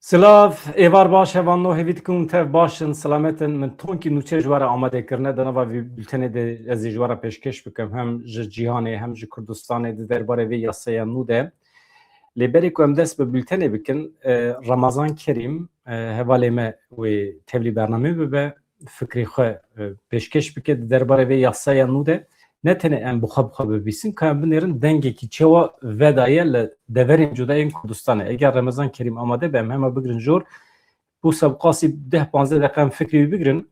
Silav, êvar baş hevan no hevî dikim tev başin selametin min tonkî nûçe ji wara amadekirine di nava vî bültenê de ez ê ji wara pêşkeş bikim hem ji cîhanê hem ji Kurdistanê di derbarê vê yasaya nû de. Lêberê ku em dest bi bültenê bikin, Ramazan Kerîm hevalê me wê tevlî bernamê bibe, fikrê xwe pêşkeş bike di derbarê vê yasaya nû de. Ne tenê em buxa bibîsin ka em binêrin dengekî çewa vedaye li deverên cudayên Kurdistanê. Eger Ramazan Kerîm amade be em hema bigirin jor bu sebqasî 10-15 deqe em fikrê wî bigirin.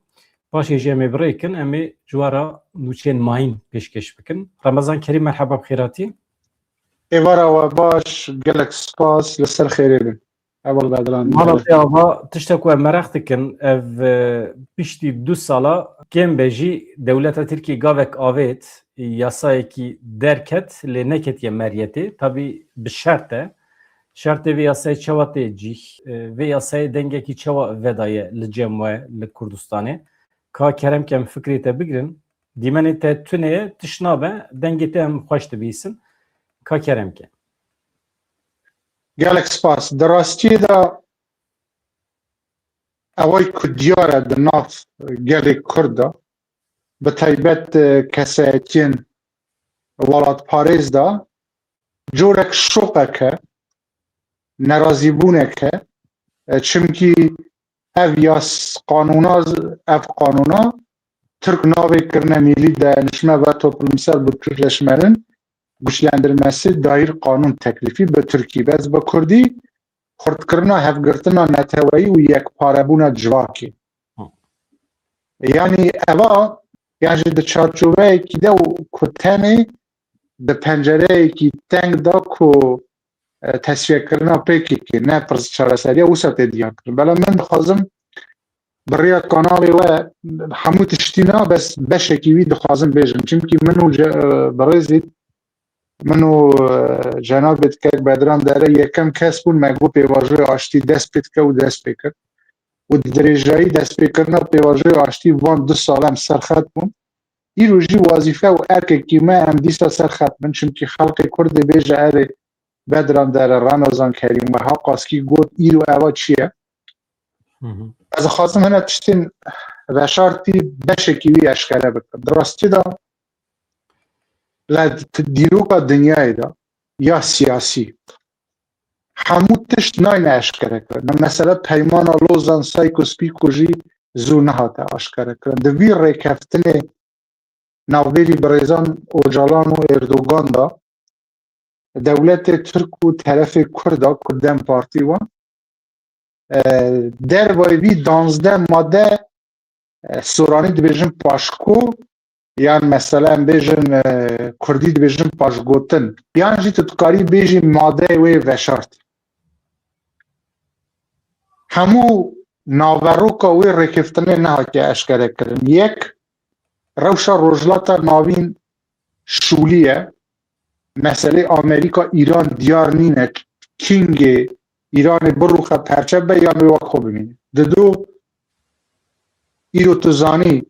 Paşê jî em ê birêkin em ê ji wara nûçeyên mayîn pêşkeş bikin. Ramazan Kerîm merheba bi xêratî. Êvara we baş, gelek spas li ser xêrê bin. Eval bedran. Mala te ava tiştek ku em merex dikin ev piştî 2 sala kêm jî dewleta Tirkiye gavek avêt yasayekî derket lê neketiye meryetê tabî bi şert e. Şertê vê yasayê çawa tê cih vê yasayê dengekî çawa vedaye li cem we li Kurdistanê. Ka kerem kem fikrê te bigirin dîmenê te tuneye tiş nabe dengê te em xweş dibîsin. Ka kerem ke. Gelek spas. Di rastiyê de ewayî ku diyar e di nav gelê Kurd de bi taybet kesayetiyên welatparêz de corek şoqek e, nerazîbûnek e çimkî ev qanûna Türk navê kirine milî de nişme ve toplumsal bütünleşmenin güçlendirmesi dair kanun teklifi bi Türkiye bez bi Kurdî xurtkirina hevgirtina neteweyî û yekparebûna civakê. Yani eva yani ji di çarçoveyekî de ku tenê di pencereyekî teng da ku tesviyekirina PKK ne pirs çareseriya wisa tê diyar kirin. Bela min dixwazim bi rêya kanalê we hemû tiştî na bes beşekî wî dixwazim bêjim. Çimkî min û bi rêzî min û cenabê dikek Bedran dere yekem kes bûn me got pêvajoya aştî dest pê dike û dest pê kir. û di dirêjayî destpêkirina pêvajoya aştî van 2 sal em serxet bûn. Îro jî wazîfe û erkekî me em dîsa serxet bin çimkî xelkê Kurdê bêje erê Bedran dere Ramazan Kerîm weha qaskî got îro eva çi ye? Ez dixwazim hene tiştên veşartî beşekî wî eşkere bikim. Di rastî de li dîroka dinyayê de ya siyasî hemû tişt nayne eşkere kirin. Mesela peymana Lozan Sykes-Picot jî zû nehate eşkere kirin. Di vî rêkeftinê navbêrî birêzan Öcalan û Erdogan da dewletê Türk û terefê Kurd da ku Dem Partî wan dervayê wî 12 madde soranî dibêjin paşko yan mesela em bêjin Kurdî dibêjin paşgotin yan jî tu dikarî bêjî madeyê wê veşartî. Hemû naveroka wê rêkeftinê nehatiye eşkere kirin. Yek rewşa rojhilata navîn şûlî ye. Meselê Amerîka İran diyar nîne kingê İranê birûxe perçe be yan wê wek xwe bimîne. Di du îro tu zanî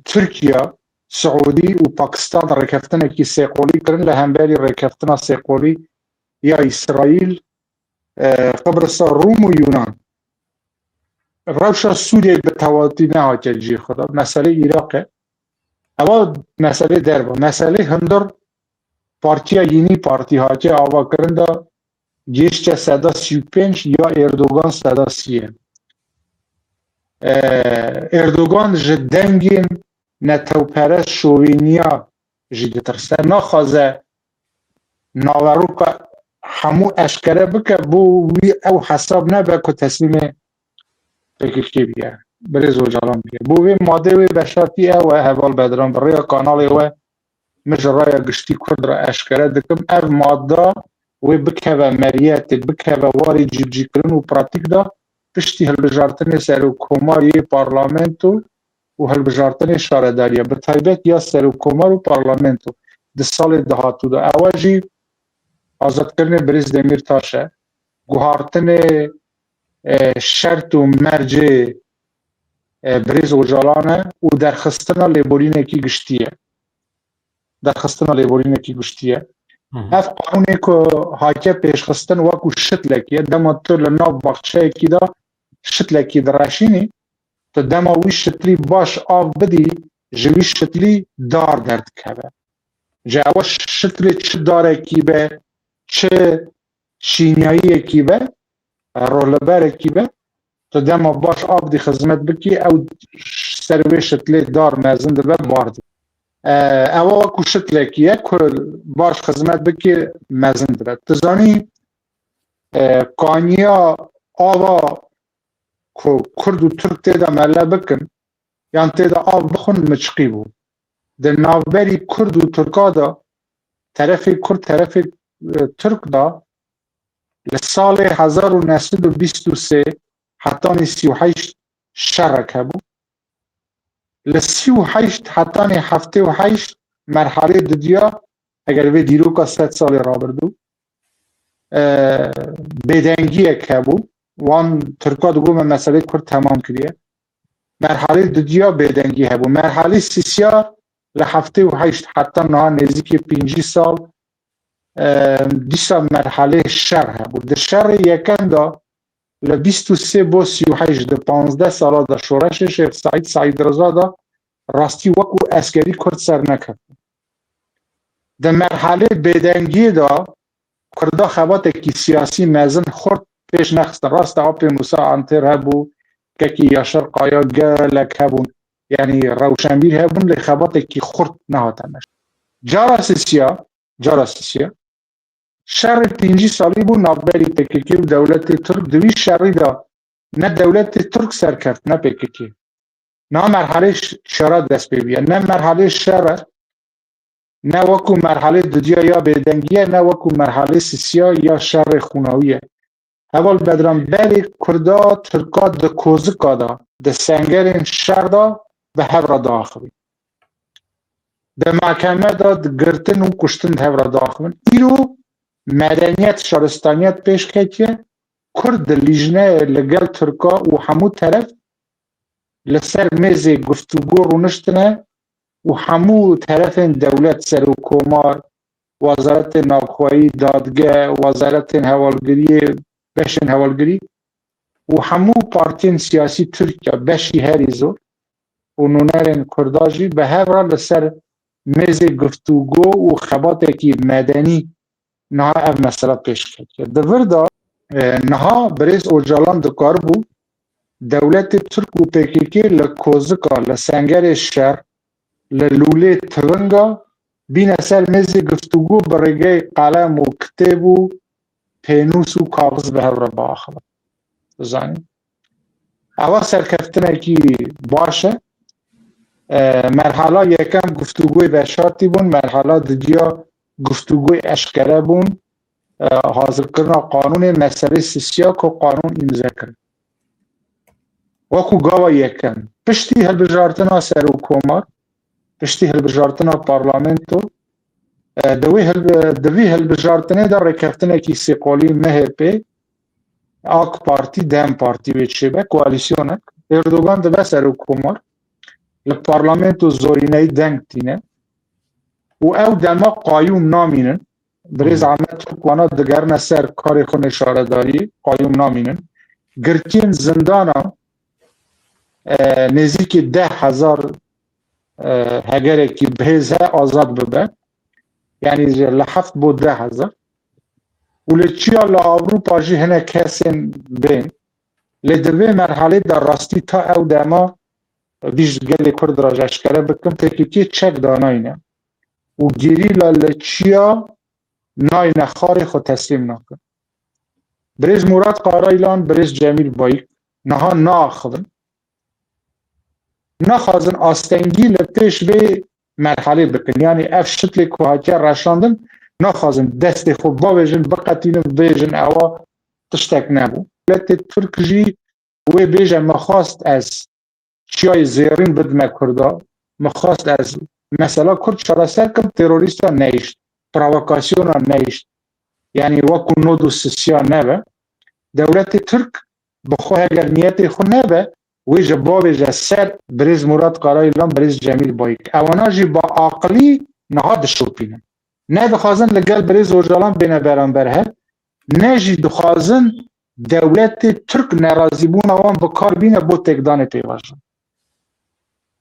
Tirkiye, Siûdî û Pakistan rêkeftinekî sêqolî kirin li hemberî rêkeftina sêqolî ya İsraîl, Qıbrısa, Rum û Yunan. Rewşa Sûriyeyê bi tewatî nehatiye cî xwe da. Meselê Iraqê eva meselê derve. Meselê hindir Partiya Yeni Partî hatiye avakirin da gêşçe seda 35 ya Erdogan seda 30. Erdogan ji dengên netewperest şovîniya jî ditirse. Naxwaze naveroka hemû eşkere bike bû wî ew hesab nebe ku teslîmê PKK biye. Birêz Öcalan biye. Bû vê madê wê veşartî ew e heval Bedran bi rêya kanalê we min ji raya giştî Kurd re eşkere dikim ev madda wê bikeve meryetê bikeve warê cîbcîkirin û pratik da piştî hilbijartinê serokkomariyê parlamento û hilbijartinê şaredariye bi taybet ya serokkomar û parlamento di salê dahatû de ew jî azadkirinê Birêz Demirtaş e, guhartinê şert û mercê Birêz Öcalan e û derxistina lêborînekî giştî ye. اف قانونی که هاکه پیشخستن وکو شتلکیه دما تو لناو بخشه کی دا شتلکی دراشینی تو دما وی شتلی باش آف بدی جوی شتلی دار درد کبه جاوا شتلی چه داره کی به چه شیمیایی کی به رولبر کی به تو دما باش آف دی خدمت بکی او سروی شتلی دار مزن دبه بارد اوا وکو شتلکیه که باش خدمت بکی مزن دبه تزانی کانیا آوا که کرد و ترک تیدا مله بکن یان تیدا آو بخون مچقی بود در ناوبری کرد و ترکا دا طرف کرد طرف ترک دا لسال 1923 حتی 38 شرک هبو ل38 حتی 78 مرحله ددیا اگر وی دیروکا 100 سال را بردو بدنگی هبو وان ترکا دو گوم مسئله کرد تمام کریه مرحله ددیا بدنگی هبو مرحله سیسیا لهفته و هشت حتی نه نزدیک 5 سال دیسا مرحله شر هبو در شر یکم دا ل 23 با 38 ده 15 سالا دا شورش شیخ سعید رضا دا راستی وکو اسکری کرد سر نکرد در مرحله بدنگی دا کردا خبات کی سیاسی مزن خورد پیش نخستن راست آپ موسا انتر هبو که یاشر قایا گلک هبون یعنی روشنبیر هبون لخبات کی خورد نهاتنش جارا سیسیا شر 5 سالی بو نابری پککی و دولت ترک دوی شری دا نه دولت ترک سر کرد نه پککی نه مرحله شرا دست ببیه نه مرحله شر نه وکو مرحله دودیا یا بدنگیه نه وکو مرحله سیسیا یا شر خوناویه اول بدرم بلی کردا ترکا ده کوزکا دا ده سنگرین شر دا به هفرا داخلی ده محکمه دا ده گرتن و کشتن ده هفرا داخلی ایرو مدنیت شارستانیت پیش کتیه کرد لیجنه لگل ترکا و همو طرف لسر میز گفتگو رو نشتنه و همو طرف دولت سر و کمار وزارت ناخوایی دادگاه وزارت هوالگری بشن هوالگری و همو پارتین سیاسی ترکیا بشی هریزو و نونرین کرداجی به هفرا لسر میز گفتگو و خباتکی مدنی نها اف مسئله پیش کرد دوردا نها بریز اوجالان دکار بو دولت ترک و پیکیکی لکوزکا لسنگر شهر للوله تونگا بین اصل میز گفتگو برگه قلم و کتب و پینوس و کاغذ به هر با آخر زانی اول سرکفتنه کی باشه مرحله یکم گفتگوی بشارتی بون مرحله ددیا گفتگوی اشکره بون حاضر کردن قانون مسئله سیسیا که قانون امضا کرد وکو گاوا یکم پشتی هلبجارتنا سر و کمار پشتی هلبجارتنا پارلامنتو دوی هلبجارتنه در رکفتنه کی سیقالی مهپی آک پارتی دم پارتی ویچه به کوالیسیونک اردوگان ده سر و کمار لپارلامنتو زورینه دنگ تینه و او دما قایوم نامینن بریز عمد ترکوانا دگرن سر کار خون اشاره داری قایوم نامینن گرکین زندانا نزدیک 10,000 هگره که بهزه آزاد ببه یعنی لحفت بود 10,000 و لچیا لآوروپا جی هنه کسین بین لدوی مرحله در راستی تا او دما بیش گلی کرد را جشکره بکن تکیتی چک داناینه و گیری لچیا نای نخاری خود تسلیم نکن بریز مراد قارایلان بریز جمیل بایک نها ناخدن نخوازن آستنگی لپیش به مرحله بکن یعنی اف شتلی که هاکر رشاندن نخوازن دست خود با بیجن بقتینن بیجن اوا تشتک نبو لت ترک جی و بیجن مخواست از چیای زیرین بدمه کرده مخواست از مثلا کرد چرا سر کم تروریستا نیشت پرووکاسیونا نیشت یعنی وکو نودو سسیا نبه دولت ترک بخواه اگر نیت خود نبه وی جباب سر بریز مراد قرای لام بریز جمیل بایک اوانا جی با عقلی نهاد شوپینن نه دخوازن لگل بریز اوجالان بین برانبر هر نه جی دخوازن دولت ترک نرازی بون اوان بکار بینه بو تکدان پیواشن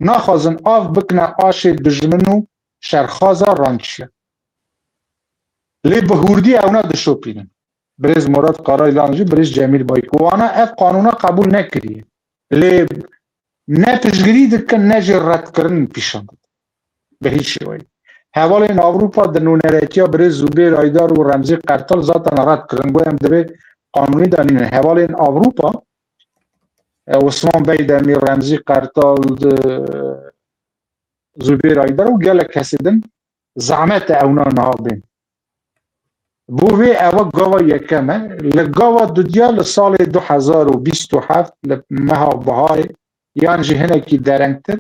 نخوازن آف بکنه آش دجمنو شرخازا رانچیه لی بهوردی اونا دشو پینن بریز مراد قرار لانجی بریز جمیل بایکوانا اف قانونا قبول نکریه لی نه پشگری دکن نه جی رد کرن پیشن به هیچ شوی حوال این اوروپا در نونریتیا بریز زوبیر آیدار و رمزی قرطال ذاتا رد کرن گویم دبی قانونی دانین حوال این اوروپا عثمان بی دمیر رمزی قرطال زوبیر آیدار و گل کسی دن زعمت اونا نهابین بوی اوا گاوا یکمه لگاوا دودیا لسال 2027 لمها بهای یان جهنه کی درنگتر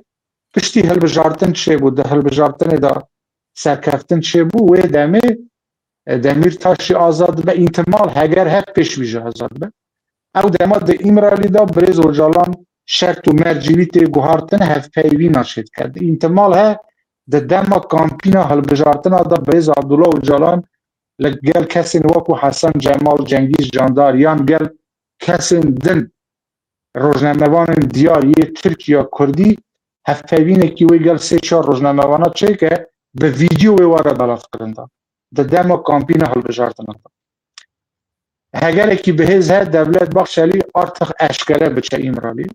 پشتی هل بجارتن چه بود هل بجارتن دا سرکفتن چه بود و دمیر تاشی آزاد به اینتمال هگر هف پیش ویژه آزاد به او دماد ایمرالی دا بریز و جالان شرط و مرجویت گوهارتن هف پیوی ناشد کرد اینتمال ها دما کامپینا هل بجارتن دا بریز عبدالله و جالان لگل کسین وکو حسن جمال جنگیز جاندار یان گل کسین دن روزنامه‌وان دیاری ترکیه کردی هفته‌وینه کی وی گل سه چهار روزنامه‌وانا چه که به ویدیو واره بلاف کرنده ده دما کامپینا هل بجارتن هگر کی بهز ها دولت بخشلی ارتخ اشکره بچه ایمرالی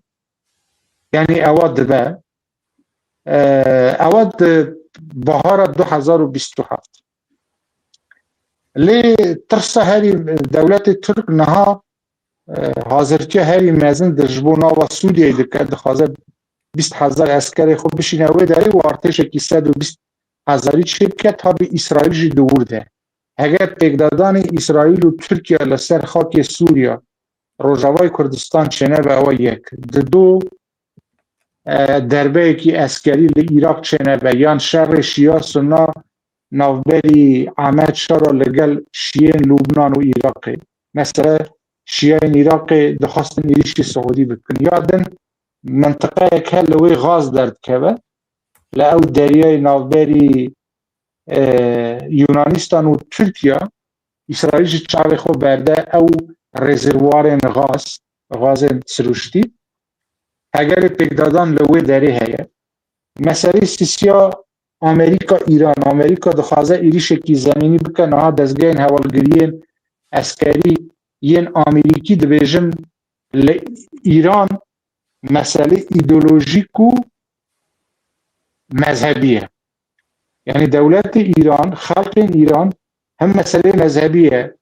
یعنی اواد به اواد بهار 2027 لی ترسا هری دولت ترک نها حاضرکی هری مزن در جبونا و سوریه دکرد خوازه 20,000 عسکری خوب بشینه وی داری و ارتش کی 120,000 چیب که تا به اسرائیل جی دور ده اگر پیگدادان اسرائیل و ترکیه لسر خاک سوریا روجاوای کردستان چنه به او یک دو دربه کی عسکری لعراق چنه به یان شر شیعه سنا نوبری احمد شارا لگل شیعه لبنان و عراق مثلا شیعه عراق دخواستن ایریشی سعودی بکن یادن منطقه که لوی غاز درد که لأو دریای نوبری یونانستان و ترکیه اسرائیل چاوی خو برده او رزروار غاز سروشتی اگر پیگدادان لوی دری هیه مسئله سیسیا امریکا ایران امریکا دخوازه ایریش کی زمینی بکنه ها دزگین حوالگریین عسکری ین امریکی دبیجن ایران مسئله ایدولوژیک و مذهبیه یعنی دولت ایران خلق ایران هم مسئله مذهبیه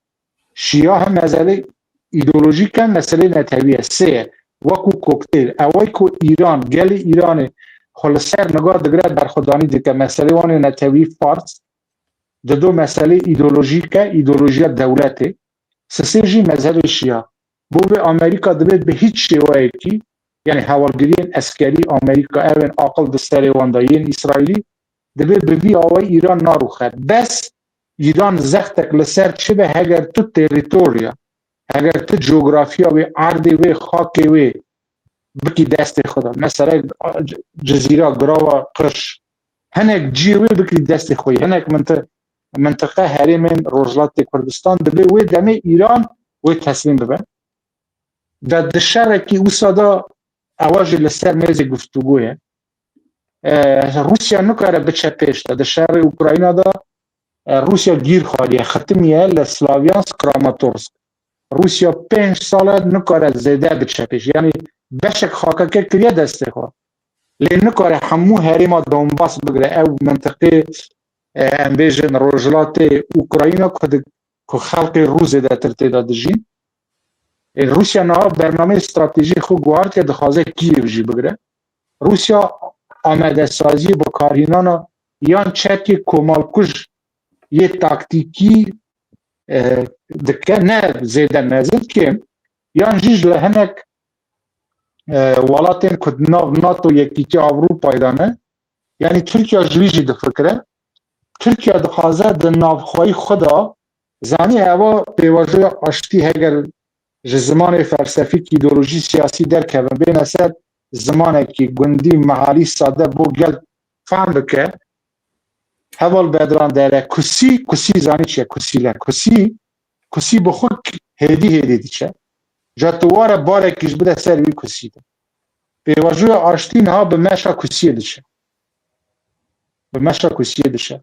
شیعه هم مسئله ایدولوژیک هم مسئله مذهبیه سه وکو کوکتیل اوای کو ایران گل ایران خلاصر نگاه دگره برخودانی دیگه مسئله وان نتوی فارس دو مسئله ایدولوژیکه ایدولوژی دولته سسیجی مذهب شیعه بو به امریکا دبید به هیچ شیوه کی یعنی حوالگیرین اسکری امریکا اون عقل دستری وانداین اسرائیلی دبید به وی آوای ایران نارو خد بس ایران زختک لسر چه به هگر تو تریتوریا هگر تو جغرافیا و عرض و خاک و بکی دست خدا مثلا جزیره گراوا قرش هنک جیوه بکی دست خوی هنک منطقه حریم روجلات کردستان دبی و دم ایران و تسلیم ببن در دشره که او صدا اواج لسر میز گفتگوه روسیا نکاره بچه پیش در شهر اوکراین دا روسیا گیر خواهیه ختمیه لسلاویانس کراماتورسک روسیا 5 ساله نکاره زیده بچه پیش یعنی بشک خاکه که کریه دسته خواه لی نکاره همو هریما دونباس بگره او منطقه انبیجن روجلات اوکراین که خلق روز ده ترتیده دجین روسیا نها برنامه استراتژی خود گوارد که دخوازه کیف جی بگره روسیا آمده سازی با کارهینان یان چکی کمالکش یه تاکتیکی دکه نه زیده نزد که یان جیج لهنک ولاتین کد ناتو یکی که اروپای دانه یعنی ترکیه جویجی دفکره ترکیه دخوازه ده نافخوایی خدا زانی هوا پیواجه آشتی هگر زمان فلسفی که ایدولوژی سیاسی در که بین اصد زمانه که گندی محالی ساده بو گل فهم بکه هەواڵ بەدران دەرە کوسی زانی چیە کوسی لە کوسی بە خۆ هێدی دیچە جا تووارە بارێکیش بدە سەر وی کوسی ده پێوەژووە ئاشتی نەها بە مەشا کوسیە دچە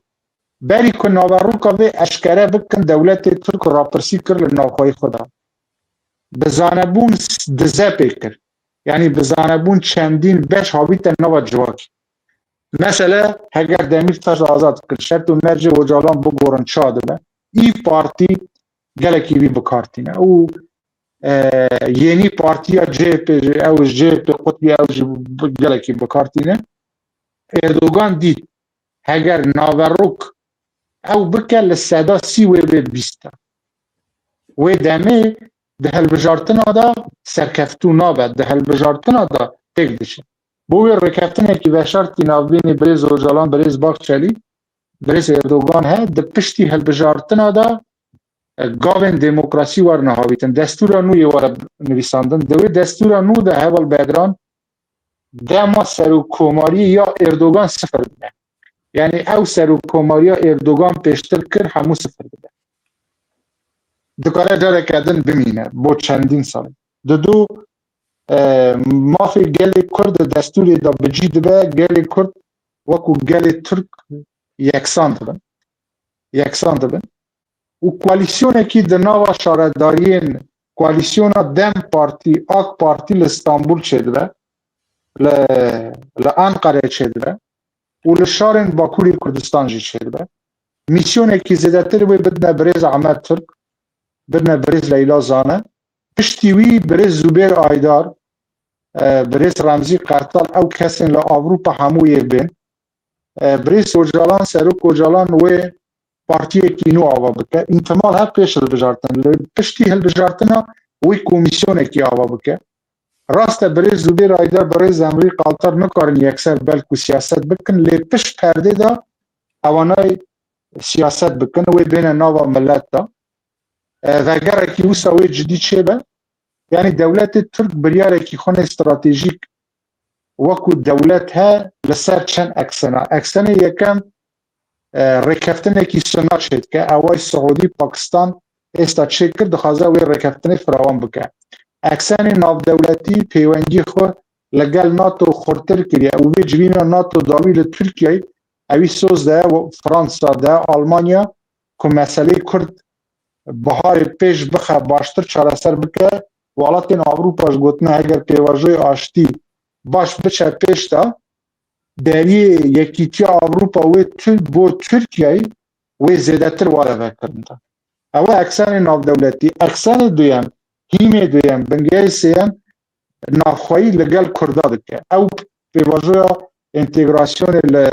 بەری کو ناوەڕووکە vê eşkere bikin dewletê Tirk rapirsî kir li navxwayê xwe de bizanebûn dize pê kir yanî bizanebûn çendîn beş habîte nava civakî mesela heger Demirtaş azad kir şert û mercê Ocalan bigorin ça dibe î partî gelekî wî bikartîne û yênî partiya CHP ew CHP qutbî ew jî gelekî bikartîne Erdogan dît heger naverok ew bike li seda sî wê bê bîst e wê demê di hilbijartina da serkeftû nabe di hilbijartina da têk diçe bo wê rêkeftinekî veşartî navbînê Birêz Ocalan Birêz Baxçelî Birêz Erdogan he di piştî hilbijartina da gavên demokrasî were nihawîtin destûra nû yê were nivîsandin di wê destûra nû de heval bedran dema serokkomariyê ya Erdogan sıfır dibe yani ew serokkomariya Erdogan pêştir kir hemû sıfır dibe dikare careke din bimîne bo çendîn sal di dû mafê gelê Kurd destûrê da bicî dibe gelê Kurd wekû gelê Türk yeksan dibin û koalîsyonekî di nava şaredariyên koalîsyona Dem Partî AK Partî li İstanbul çêdibe li Ankara'ya çêdibe û li şarên Bakurê Kurdistan jî çêdibe mîsyonekî zêdetir wê bidine Birêz Ahmet Türk bidine Birêz Leyla Zane piştî wî Birêz Zûbêr Aydar Birêz Remzî Qertal ew kesên li Avrupa hemû yê bên Birêz Ocalan Serok Ocalan wê partiyekî nû ava bike îhtimal hep pêş hilbijartin li piştî hilbijartina wî komîsyonekî ava bike rast e Birêz Zûbêr Aydar Birêz Emrî Qaltar nikarin yekser belkû siyaset bikin lê pişt perdê da ewanay siyaset bikin wê bêne nava millet da vegerekî wisa wê cidî çêbe yani dewletê Türk biryarekî xwe stratejîk wekû dewlet he li ser çend eksena eksenê yekem rêkeftinekî suna çê dike eway Siûdî Pakistan êsta çêkir dixwaze wê rêkeftinê firawan bike eksenê navdewletî pêwengî xwe li gel NATO xurtir kiriye û vê civîna NATO dawî li Tirkiyeyê evî soz de Fransa de Almanya ku meselê Kurd biharê pêş bixe baştir çareser bike welatên Avrupa ji gotine heger pêvajoyê aştî baş biçe pêş da deriyê Yekîtiya Avrupa wê bo Tirkiyeyê wê zêdetir were vekirin da ew e eksenê navdewletî eksenê duyem hîmê duyem bingehê sêyem navxwayî li gel Kurda dike ew pêvajoya întegrasyonê li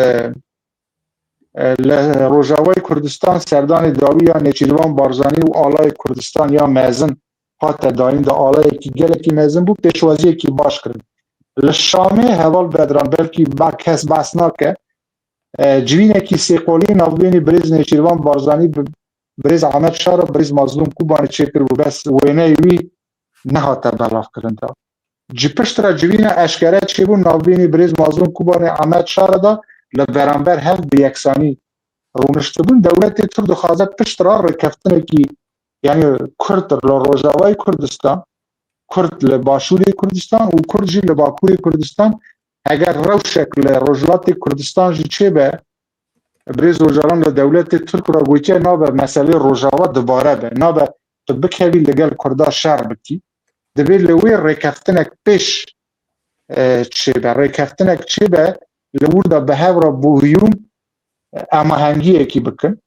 Rojavayê Kurdistan serdanê dawî ya Nêçîrvan Barzanî û Alayê Kurdistan ya mezin hate dayîn da alayekî gelekî mezin bû pêşwaziyekî baş kirin li Şamê heval bedran belkî kes behs nake civînekî sêqolî navbênê Birêz Nêçîrvan Barzanî Birêz Ahmet Şara Birêz Mazlûm Kubanê çêkir bû bes wêneyê wî nehate belavkirin da ji piştre civîna eşkere çêbû navbênê Birêz Mazlûm Kubanê Ahmet Şara da li beramber hev bi yeksanî rûniştibûn dewletê Türk dixwaze piştra rêkeftinekî yani Kurd li Rojavayê Kurdistan Kurd li Başûrê Kurdistan û Kurd jî li Bakurê Kurdistan eger rewşek li Rojhilatê Kurdistan jî çêbe Birêz Ocalan li dewletê Türk ra gotiye nabe meselê Rojava dibare be nabe tu bikevî li gel Kurda şer bikî divê li wê rêkeftinek pêş çêbe rêkeftinek çêbe li wir da bi hev ra bûyûn amahengiyekî bikin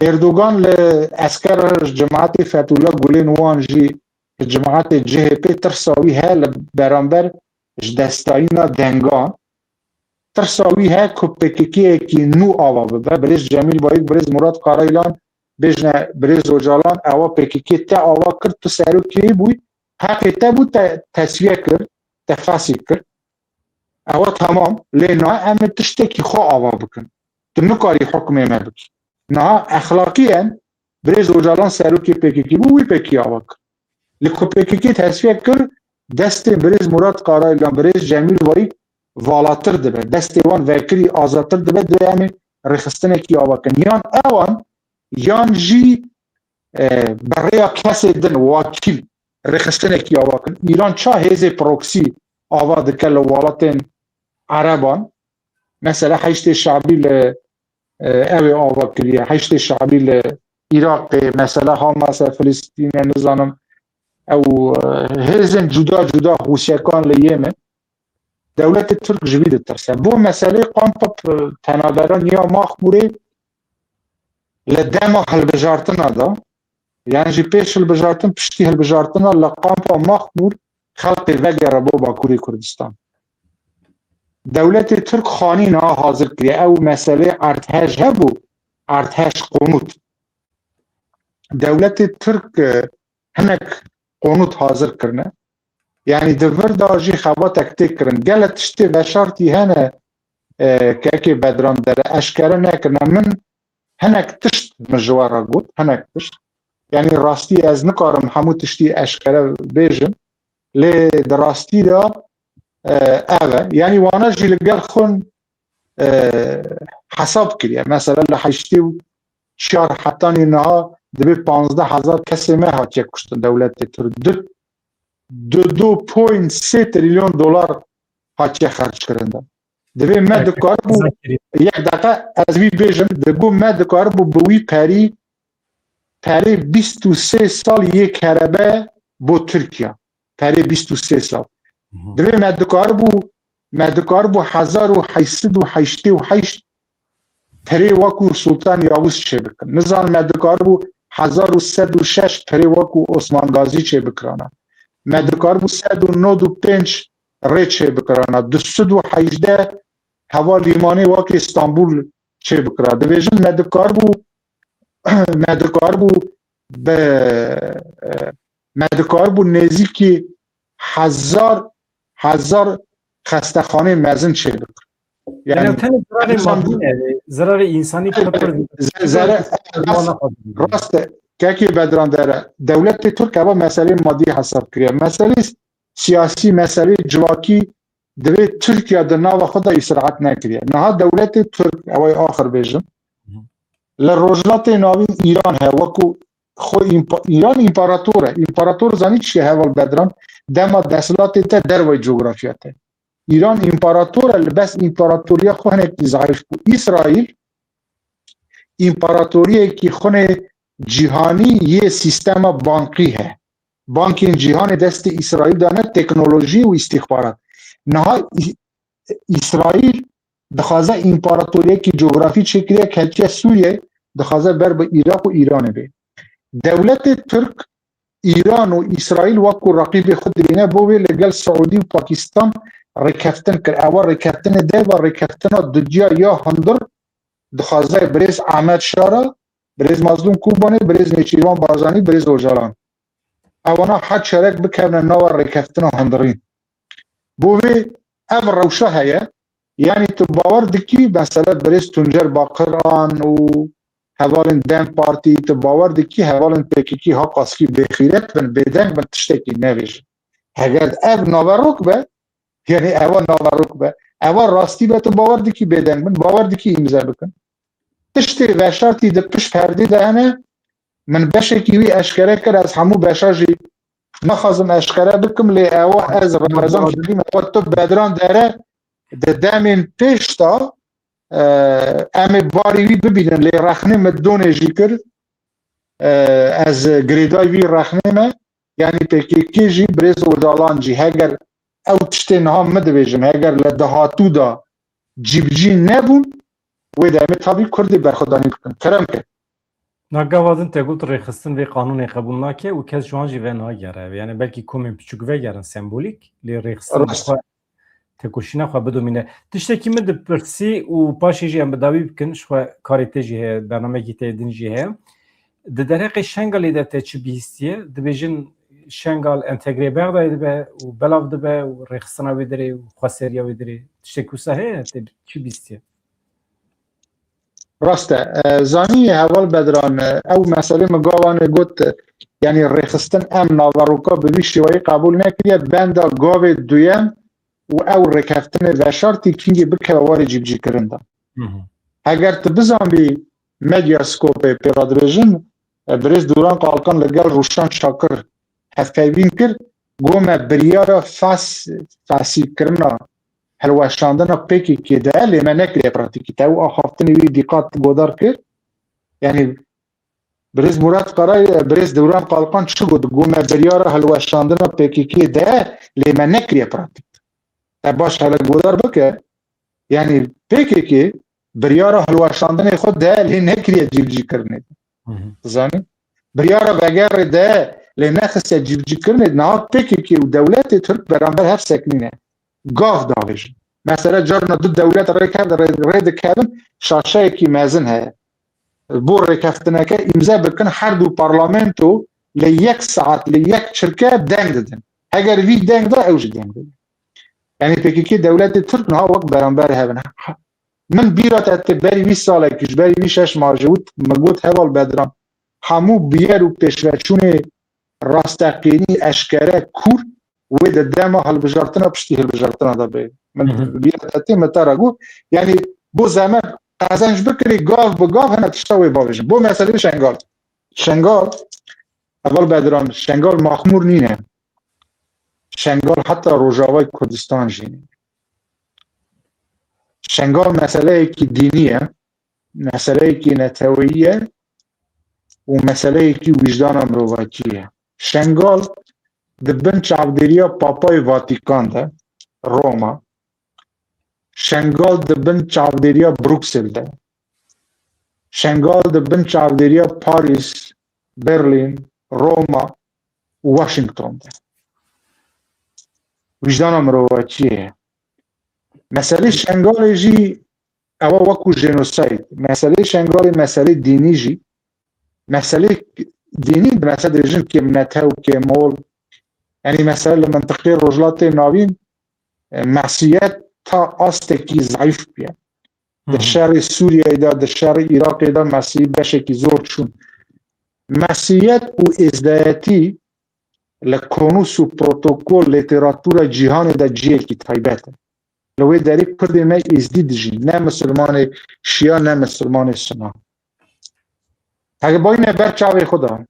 Erdogan li esker cemaetê Fethullah Gulên wan jî cemaetê CHP tirsa wî he li beramber ji destayîna dengan tirsa wî he ku PKK'yekî nû ava bibe Birêz Cemîl Bayîk Birêz Murat Qaraylan bêjne Birêz Ocalan ewa PKK te ava kir tu serokê bûyî heqê te bû te tesviye kir te fesî kir ewa temam lê niha em ê tiştekî xwe ava bikin tu nikarî hukmê me bikî niha exlaqîyen Birêz Ocalan serokê PKK bû wî pekî ava kir li ku PKK tesviye kir destê Birêz Murat Qaraylan Birêz Cemîl Bayîk والاتر دبه دستی وان وکری آزادتر دبه دو امی رخستنه کی آواکن یان اوان یان جی برای کسی دن واکیل رخستنه کی آواکن ایران چا هیزه پروکسی آوا دکل والاتن عربان مثلا حشت شعبی اوی آواکریه حشت شعبی عراق مثلا حماس فلسطین نظام او هیزن جدا جدا حوسیکان لیمه دولت ترک جوید ترسه بو مسئله قامپ تنابران یا مخبوره لدما هلبجارتنا دا یعنی جی پیش هلبجارتن پشتی هلبجارتنا لقامپ مخبور خلق وگر بو باکوری کردستان دولت ترک خانی نا حاضر کریه او مسئله ارتهش هبو ارتهش قنوت دولت ترک هنک قنوت حاضر کرنه يعني دفر داجي خبا تكتيك كرن قالت تشتي بشارتي هنا كاكي بدران در اشكرا ناكرنا من هناك تشت من جوارا قوت هناك تشت يعني راستي از نكارم حمو تشتي اشكرا بيجن لي دراستي دا اوه يعني وانا جي لقال خون حساب كريا مثلا لحيشتي شهر حتاني انها دبي 15,000 كسي ما هاتيك كشتن دولت تردد 2.3 تریلیون دلار هاتیه خرج کرده دوی مدکار بو یک دقیقه از وی بیجم دگو مدکار بو بوی پری 23 سال یک هربه بو ترکیه پری 23 سال دوی مدکار بو 1888 پری وکو سلطان یاوز چه بکن نظام مدکار بو 1106 پری وکو عثمان غازی چه بکرانه مدکار بو 195 ریچه بکرانه 218 هوا لیمانی واقع استانبول چه بکرانه دویژن مدکار بو نزدیکی هزار خستخانه مزن چه بکرانه یعنی تن ضرر انسانی راست که بدران داره دولت ترک اما مسئله مادی حساب کریه مسئله سیاسی مسئله جواکی دوی ترکیه در ناو خود اسراعت نکریه نه دولت ترک اوی آخر بیجم لروجلات ناوی ایران ها وکو خو ایران امپاراتور زنی چیه هوال بدران دما دستلات تا دروی جغرافیاته ایران امپاراتور بس امپاراتوری خو هنه ضعیف بود اسرائیل امپاراتوری که خونه جهانی یه سیستم بانکی ہے بانک جهان دست اسرائیل دانه تکنولوژی و استخبارات نه اسرائیل دخوازه امپاراتوری که جغرافی چکریه کلچه سوریه دخوازه بر به عراق و ایران بی دولت ترک ایران و اسرائیل وکو رقیب خود دینه بوی لگل سعودی و پاکستان رکفتن کر اول رکفتن ده و رکفتن دجیا یا هندر دخوازه بریز احمد شارا بریز مظلوم کوبانه بریز نیچیوان بازانی بریز اوجالان اوانا حد شرک بکنن نوار رکفتن و هندرین بوی او روشه هیا یعنی تو باور دکی مثلا بریز تنجر باقران و هوالن دم پارتی تو باور دکی هوالن پیکیکی ها قاسکی بخیرت بن بیدنگ بن تشتکی نویش اگر او نوروک به یعنی او نوروک به او راستی به تو باور دکی بیدنگ بن باور دکی امضا بکن تشتی وشارتی ده پش پرده دهنه من بشکی وی اشکره کرد از همو بشاجی نخوازم اشکره بکم لی او از رمضان شدیم او تو بدران داره ده دامین پیش تا امی باری وی ببینن لی رخنه مدونه جی کرد از گریدای وی رخنه یعنی پیکی جی بریز و دالان جی هگر او تشتین ها مدویجم هگر لدهاتو دا جیبجی نبون و دائما tabii Kürdi berxudani bikin. Kerem ki. Nagavadın tegut rexistin ve kanunu kabul nake u kez şu an jive nagere. Yani belki komün küçük ve gerin sembolik li rexistin tekoşina xwe bidomîne. Tiştekî min dipirsî û paşê jî em bi dawî bikin ji xwe karê te jî heye bernamekî te din jî heye. Di derheqê Şengalê de te çi bîstiye? Dibêjin Şengal entegrê Bexdayê dibe û belav dibe û rexistina wê derê û xweseriya wê derê. Tiştekî wisa heye te çi bîstiye? راسته زانی هوال بدران او مسئله مگاوانه گوت یعنی رخصتن ام ناوروکا به وی شیوایی قبول نکریه بند گاو دویم و او رکفتن و شرطی کنگی بکه واری جیب کرنده اگر تبزن بی مدیاسکوپ پیرادرژن برز دوران قالکان لگل روشان شاکر هفکیبین کر گومه بریارا فاسی کرنا هلوشاندنا پیکی که ده لیمه نکریه پراتیکی تا او آخافتنی وی دیقات گودار کر یعنی برز مراد قرای برز دوران قالقان چو گود گومه بریارا هلوشاندنا پیکی که ده لیمه نکریه پراتیک تا باش هلا گودار بکر یعنی پیکی که بریارا هلوشاندن خود ده لی نکریه جیب جی کرنه زانی بریارا بگر ده لی نخست جیب جی کرنه نه پیکی که دولت ترک برانبر هر سکنینه گاف داویج مثلا جارنا دو دولت رید کردن شاشه کی مازن هست بو رکفتنه که امضا بکن هر دو پارلمانتو لیک ساعت لیک شرکه دنگ دادن اگر وی دنگ دا اوج دنگ دادن یعنی پیکی که دولت ترک نه وقت برانبر هستن من بیرات اتباری 20 ساله کش بری 26 مارجوت مگوت هوال بدران همو بیار و پیشوچون راستقینی اشکره کور و ده دما هالبجارتنا پشتی هالبجارتنا دا بید من بیرات اتباری متارگو یعنی بو زمان قازنج بکری گاف بگاف هنه تشتاوی باویجن بو مسئله شنگال اول بدران شنگال مخمور نینه شنگال حتی روجاوای کردستان جینه شنگال مسئله کی دینیه مسئله کی نتوییه و مسئله کی وجدان امرواتیه شنگال دبن چاودریا پاپای واتیکان ده روما شنگال دبن چاودریا بروکسل ده شنگال دبن چاودریا پاریس برلین روما واشنگتن ده وجدان امرواتیه مسئله شنگال جی اوا وکو جنوساید مسئله شنگال مسئله دینی جی مسئله دینی مسئله جن که منتهو که مول یعنی مسئله منطقه رجلات ناوین مسیحیت تا آستکی ضعیف بیه در شهر سوریه دا در شهر عراق دا مسیحی بشه که زور چون مسیحیت و ازدهیتی لکنوس و پروتوکول لیتراتور جهان دا جیه که تایبته لوی داری کردی نه ازدید جی نه مسلمان شیعه نه مسلمان سنی اگه با این برچاوی خدا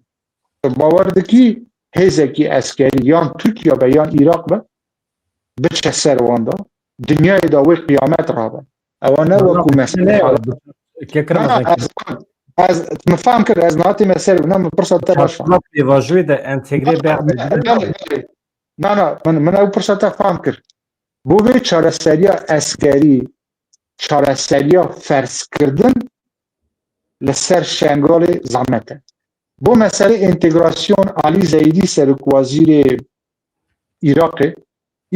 باور دکی هزه کی اسکری یان ترکیه به یان عراق به بچه سروانده دنیای داوی قیامت را به اوانه وکو مسئله از مفهم کرد از نهاتی مسئله نه مپرسات تا باشم واجوی ده انتگری نه من او پرسات تا فهم کرد بوی چارەسەریە ئەسکەری چارەسەریە فەرزکردن لەسەر شنگاڵی زەحمەتە بۆ مەسەلەی ئینتیگراسیۆن عەلی زەیدی سەرۆکوەزیرê عێراقê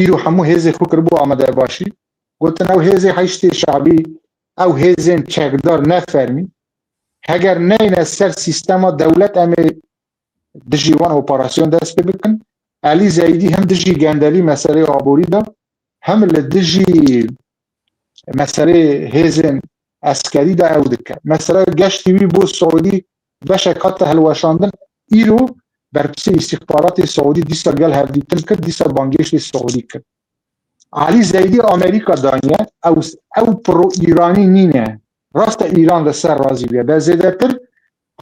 îro hemû hêzê xwe kiribû Amedebashî gotin ew hêzê heştê şabî ew hêzên çekdar nefermî heger neyne ser sîstema dewlet em ê dijî wan operasyon dest pê bikin Elî Zeydî hem dijî gendelî meseleyê aborî da هم لدجي مسألة هزن عسكري دا او دكا مسألة قشتي بي بو السعودي باشا كاتا هلوشاندن إيرو بربسي استخبارات السعودي ديسا قال هردي تنكر ديسا بانجيش السعودي كر علي زيدي أمريكا دانيا أو برو إيراني نينة راست إيران دا سر رازي بيا بازيدا تر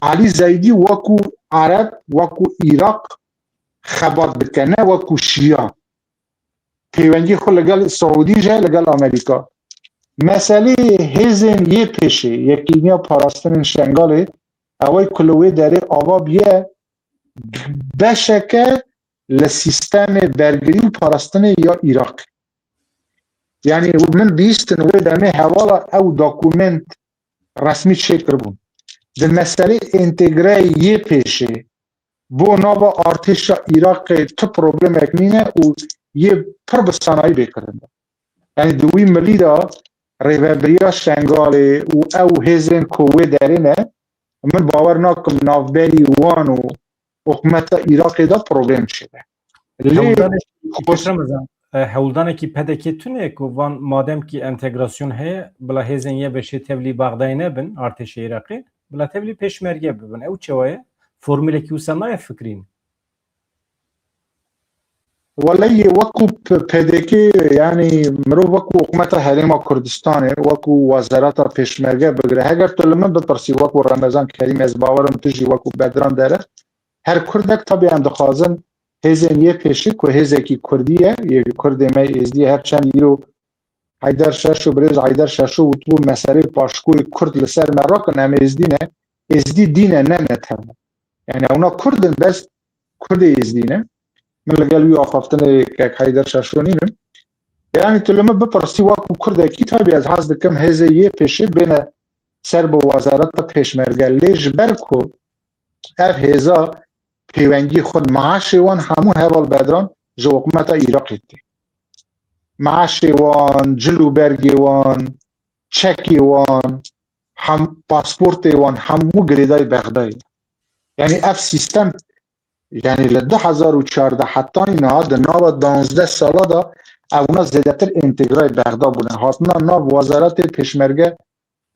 علي زيدي وكو عرب وكو عراق خبات بكنا وكو شيعة پیوندی خود لگل سعودی جه لگل امریکا مسئله هزن یه پیشه یکی نیا پاراستن شنگاله اوی کلوی داره آوا بیه بشکه لسیستم برگری و پاراستن یا عراق یعنی من بیستن وی دمه حوالا او داکومنت رسمی چکر بون در مسئله انتگره یه پیشه بو نابا ارتش عراق تو پروبلم اکنینه و یه پر به صنایع بکرنده یعنی دوی ملی دا ریوبریا شنگاله و او هزن کوه درینه من باور ناکم نافبری وان و حکومت عراق دا پروبلم شده هولدانه کی پدکی تونه که وان مادم کی انتگراسیون هه بلا هزن یه بشه تبلی بغدای نبن ارتش عراقی بلا تبلی پیشمرگه ببن او چوایه فرموله کی وسنای فکرین ولی وکو پدکی یعنی مرو وکو حکومت حریم کردستانه وکو وزارت پیشمرگه بگیره اگر تو لمن بپرسی وکو رمضان کریم از باورم تجی وکو بدران داره هر کردک طبعا هم دخوازن هزین یه پیشی که هزکی کردیه یه کرد می ازدی هر چند یرو حیدر شاشو بریز حیدر شاشو و تو مسئله پاشکوی کرد لسر مراکن هم ازدینه ازدی دینه نه نتهم یعنی اونا کردن بس کرد ازدینه من لەگەڵ وی ئاخافتنە حیدەر شاشۆنینم یعنی تو لەمە بپرسی وەکو کوردێکی تابی ئەس حەز دەکەم هێزە یە پێشێ بێنە سەر بە وەزارەتە پێشمەرگە لێژ بەر و ئەف هێزە پەیوەندی خۆن معاشی وان هەموو هەواڵ بەدران ji حکومەتە عێراقی تێ معاشی وان جلوبەرگی وان چەکی وان پاسپۆرتێ وان هەموو گرێدای بەغدای یعنی ئەف سیستەم یعنی ل 2014 حتی اینا در ناو 12 ساله دا اونا زیادتر انتگرای بغداد بودن هاتنا ناو وزارت پیشمرگه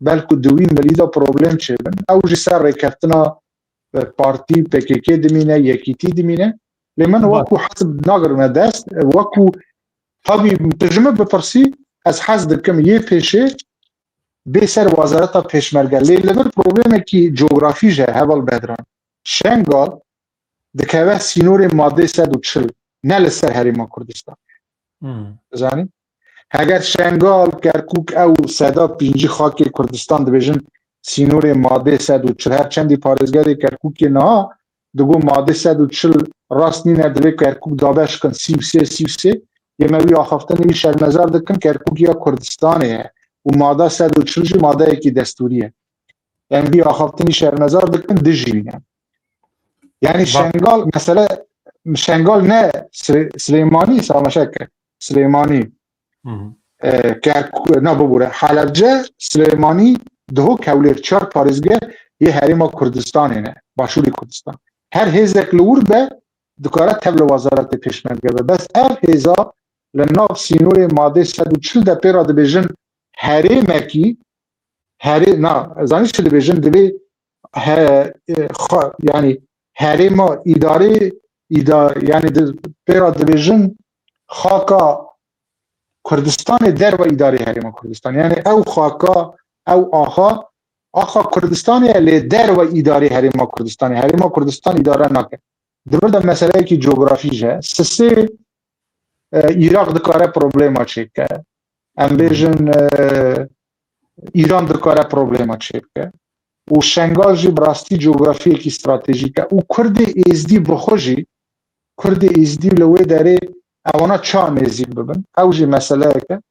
بلکه دوی مریضا پروبلم چه بن او جی سر رکفتنا پارتی پکیکی دمینه یکیتی دمینه لیمن وکو حسب ناگرمه دست وکو طبی ترجمه بپرسی از حسب دکم یه پیشه به سر وزارت پیشمرگه لیمن پروبلمه که جغرافی جه هول بدران شنگال دکوه سینور ماده 140 نه لسر حریم کردستان بزنی اگر شنگال کرکوک او صدا پینجی خاک کردستان دبیجن سینور ماده 140 هر چندی پارزگری کرکوک نه دگو ماده 140 راست نی ندوی کرکوک دابش کن 33 یه موی آخفتن وی شرمزار دکن کرکوک یا کردستانه و ماده 140 جی ماده یکی دستوریه یعنی بی آخفتنی شرمزار دکن دجی بینم یعنی شنگال مثلا شنگال نه سلیمانی سامشک سلیمانی که نه ببوره حلبجه سلیمانی دهو کولیر 4 پارزگه یه حریم کردستانه نه باشوری کردستان هر هیزک لور به دکاره تبل وزارت پیشمرگه بس هر هیزا لناف سینور ماده 140 ده پیرا ده بیجن حریمکی حریم نه زانیش ده بیجن ده یعنی حریم اداره یعنی پیرا دیویژن خاکا کردستان در و اداره حریم کردستان یعنی او خاکا او آخا کردستان لی در و اداره حریم کردستان اداره نکه درود مسئله که جغرافی جه سه عراق دکاره پروبلما چه که ام بیجن ایران دکاره پروبلما چه که و شنگال جی براستی جغرافی کی استراتژیکه او کرد ازدی بخوجی کرد ازدی لوی داره اوانا چا نزیک ببن او جی مسئله که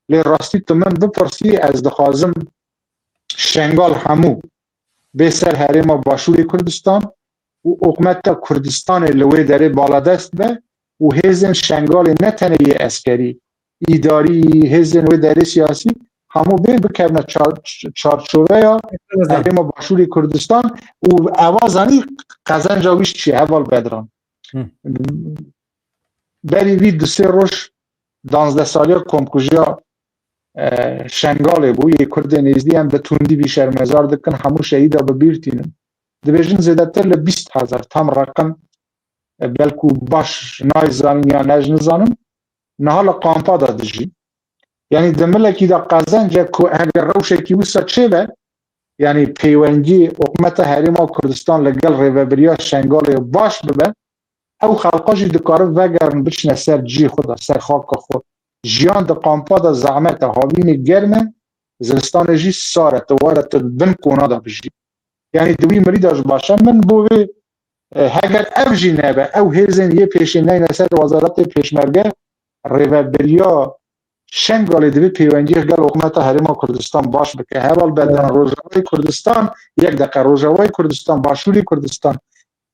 لی راستی تو من بپرسی از دخوازم شنگال همو به سر حریم باشوری کردستان و حکومت کردستان لوی داره بالادست به و هزن شنگال نتنه اسکری اداری هزن وی داره سیاسی همو بین بکرنه چارچوبه یا حریم باشوری کردستان و اوازانی قزن جاویش چی اول بدران بری وی 2-3 روش 12 سالی کمکوژیا شنگاله بو یه کرد نزدی هم به توندی بی شرمزار دکن همو شهیده ببیرتینن دبیجن زیدتر ل 20,000 تام رقم بلکو باش نایزانین یا نج نزانم نهال قامپا دادجی یعنی دملکی دا قزن جا که اگر روشکی وسا چه به یعنی پیوندی حکومت حریم کردستان لگل ریوبریا شنگال باش ببه او خلقاجی دکاره وگرن بچنه سر جی خود سر خاک خود جیان دا قامپا دا زعمت هاوین گرمه زلستان جی سارت وارت بن کونا دا بجی یعنی دوی مریداش باشه من بوی اگر او جی نبه او هیزن یه پیشی نین سر وزارت پیشمرگه ریوبریا شنگال دوی پیوندی گل حکومت حریم کردستان باش بکه حوال بدن روجاوی کردستان یک دقیقه روجاوی کردستان باشوری کردستان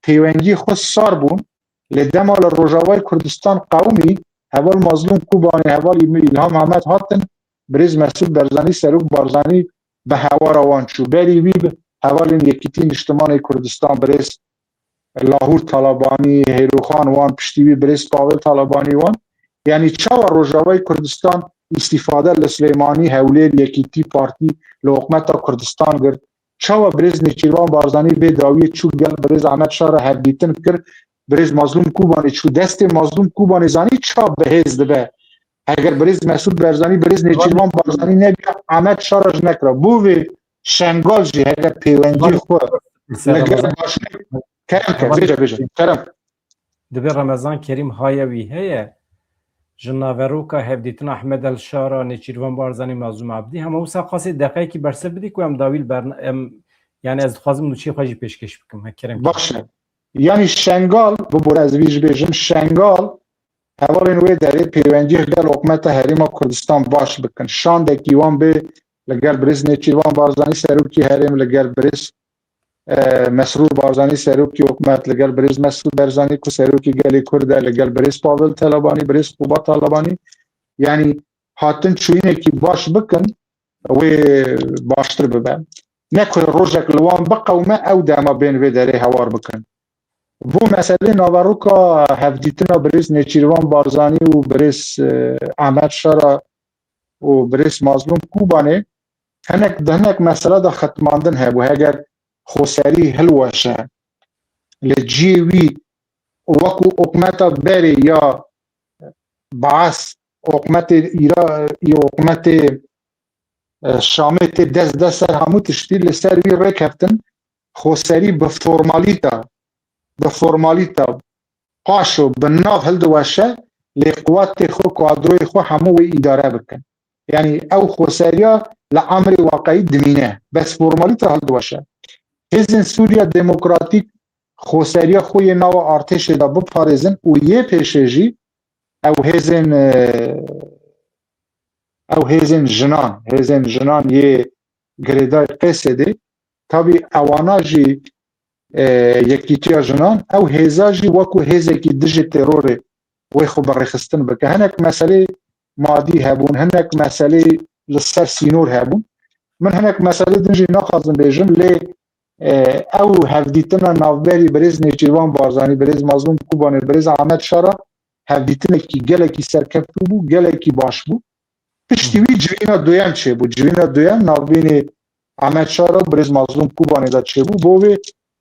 پیوندی خود سار بون لدمال روجاوی کردستان قومی حوال مظلوم کوبانی حوال ایلهام محمد هاتن بریز مسعود برزانی سروک بارزانی به هوا روان شو بری وی حوال این یکیتی اجتماعی کردستان بریز لاهور طالبانی هیروخان وان پشتیوی بریز پاول طالبانی وان یعنی چاو روجاوی کردستان استفاده لسلیمانی حوله یکیتی پارتی لحکمت کردستان گرد چاو بریز نیچیروان بارزانی به داوی چوب گل بریز احمد شاه را هدیتن کرد برز مظلوم کوبانی چو دست مظلوم کوبانی زانی چا بهز دبه اگر برز مسعود برزانی برز نیچیروان بارزانی نبیا احمد شارج نکرا بوی شنگال جی اگر پیوندی خو لگر باش کرم بیجا کرم دبی رمضان کریم های وی هیه جناوروکا هفدیتن احمد الشارا نیچیروان بارزانی مظلوم عبدی همه اوسا خاصی دقیقی که برسه بدی که هم داویل یعنی از خوازم نوچی خواهی پیشکش بکم کرم باشه یعنی شنگال ببور از ویج بیجم شنگال اول نوی داره پیوندی هدل حکومت حریم کردستان باش بکن شان دکیوان به لگر برز نیچیروان بارزانی سروکی حریم لگر برز مسرور بارزانی سروکی حکومت لگر برز مسرور برزانی کو سروکی گلی کرده لگر برز پاول طالبانی برز قوبا طالبانی یعنی هاتن چوینه کی باش بکن و باشتر ببن نکر روزک لوان بقومه او دما بین و داره هوار بکن بو مسئله ناوروکا هفدیتنا برز نیچیروان بارزانی و برز احمد شارا و برز مظلوم کوبانه هنک مسئله دا ختماندن هبو اگر خوسری هلوشه لجیوی وکو حکومتا بری یا بعث حکومت ایران یا حکومت شامت دست سر همو تشتی لسر وی رکفتن خوسری بفورمالیتا قاشو بناف هلدوشه لقوات خو قادروی خو همو اداره بکن یعنی او خوسریا لعمر واقعی دمینه بس فورمالیتا هلدوشه هزن سوریا دموکراتیک خوسریا خوی ناو ارتش دا بپارزن و یه پیشجی او هزن جنان یه گریدای قصده تابی اوانا جی یکیتیا جنان او هزا جی وکو هزه کی دج تروره وی خو برخستن بکه هنک مسئله مادی هبون هنک مسئله لسر سینور هبون من هنک مسئله دنجی نخوازم بیجم لی او هفدیتنا نافبری برز نیچیروان بارزانی برز مظلوم کوبانی برز احمد شارا هفدیتنا کی گله کی سرکفتو بو گله کی باش بو پشتیوی جوینا دویم چه بو جوینا دویم نافبین احمد شارا برز مظلوم کوبانی دا چه بو بوی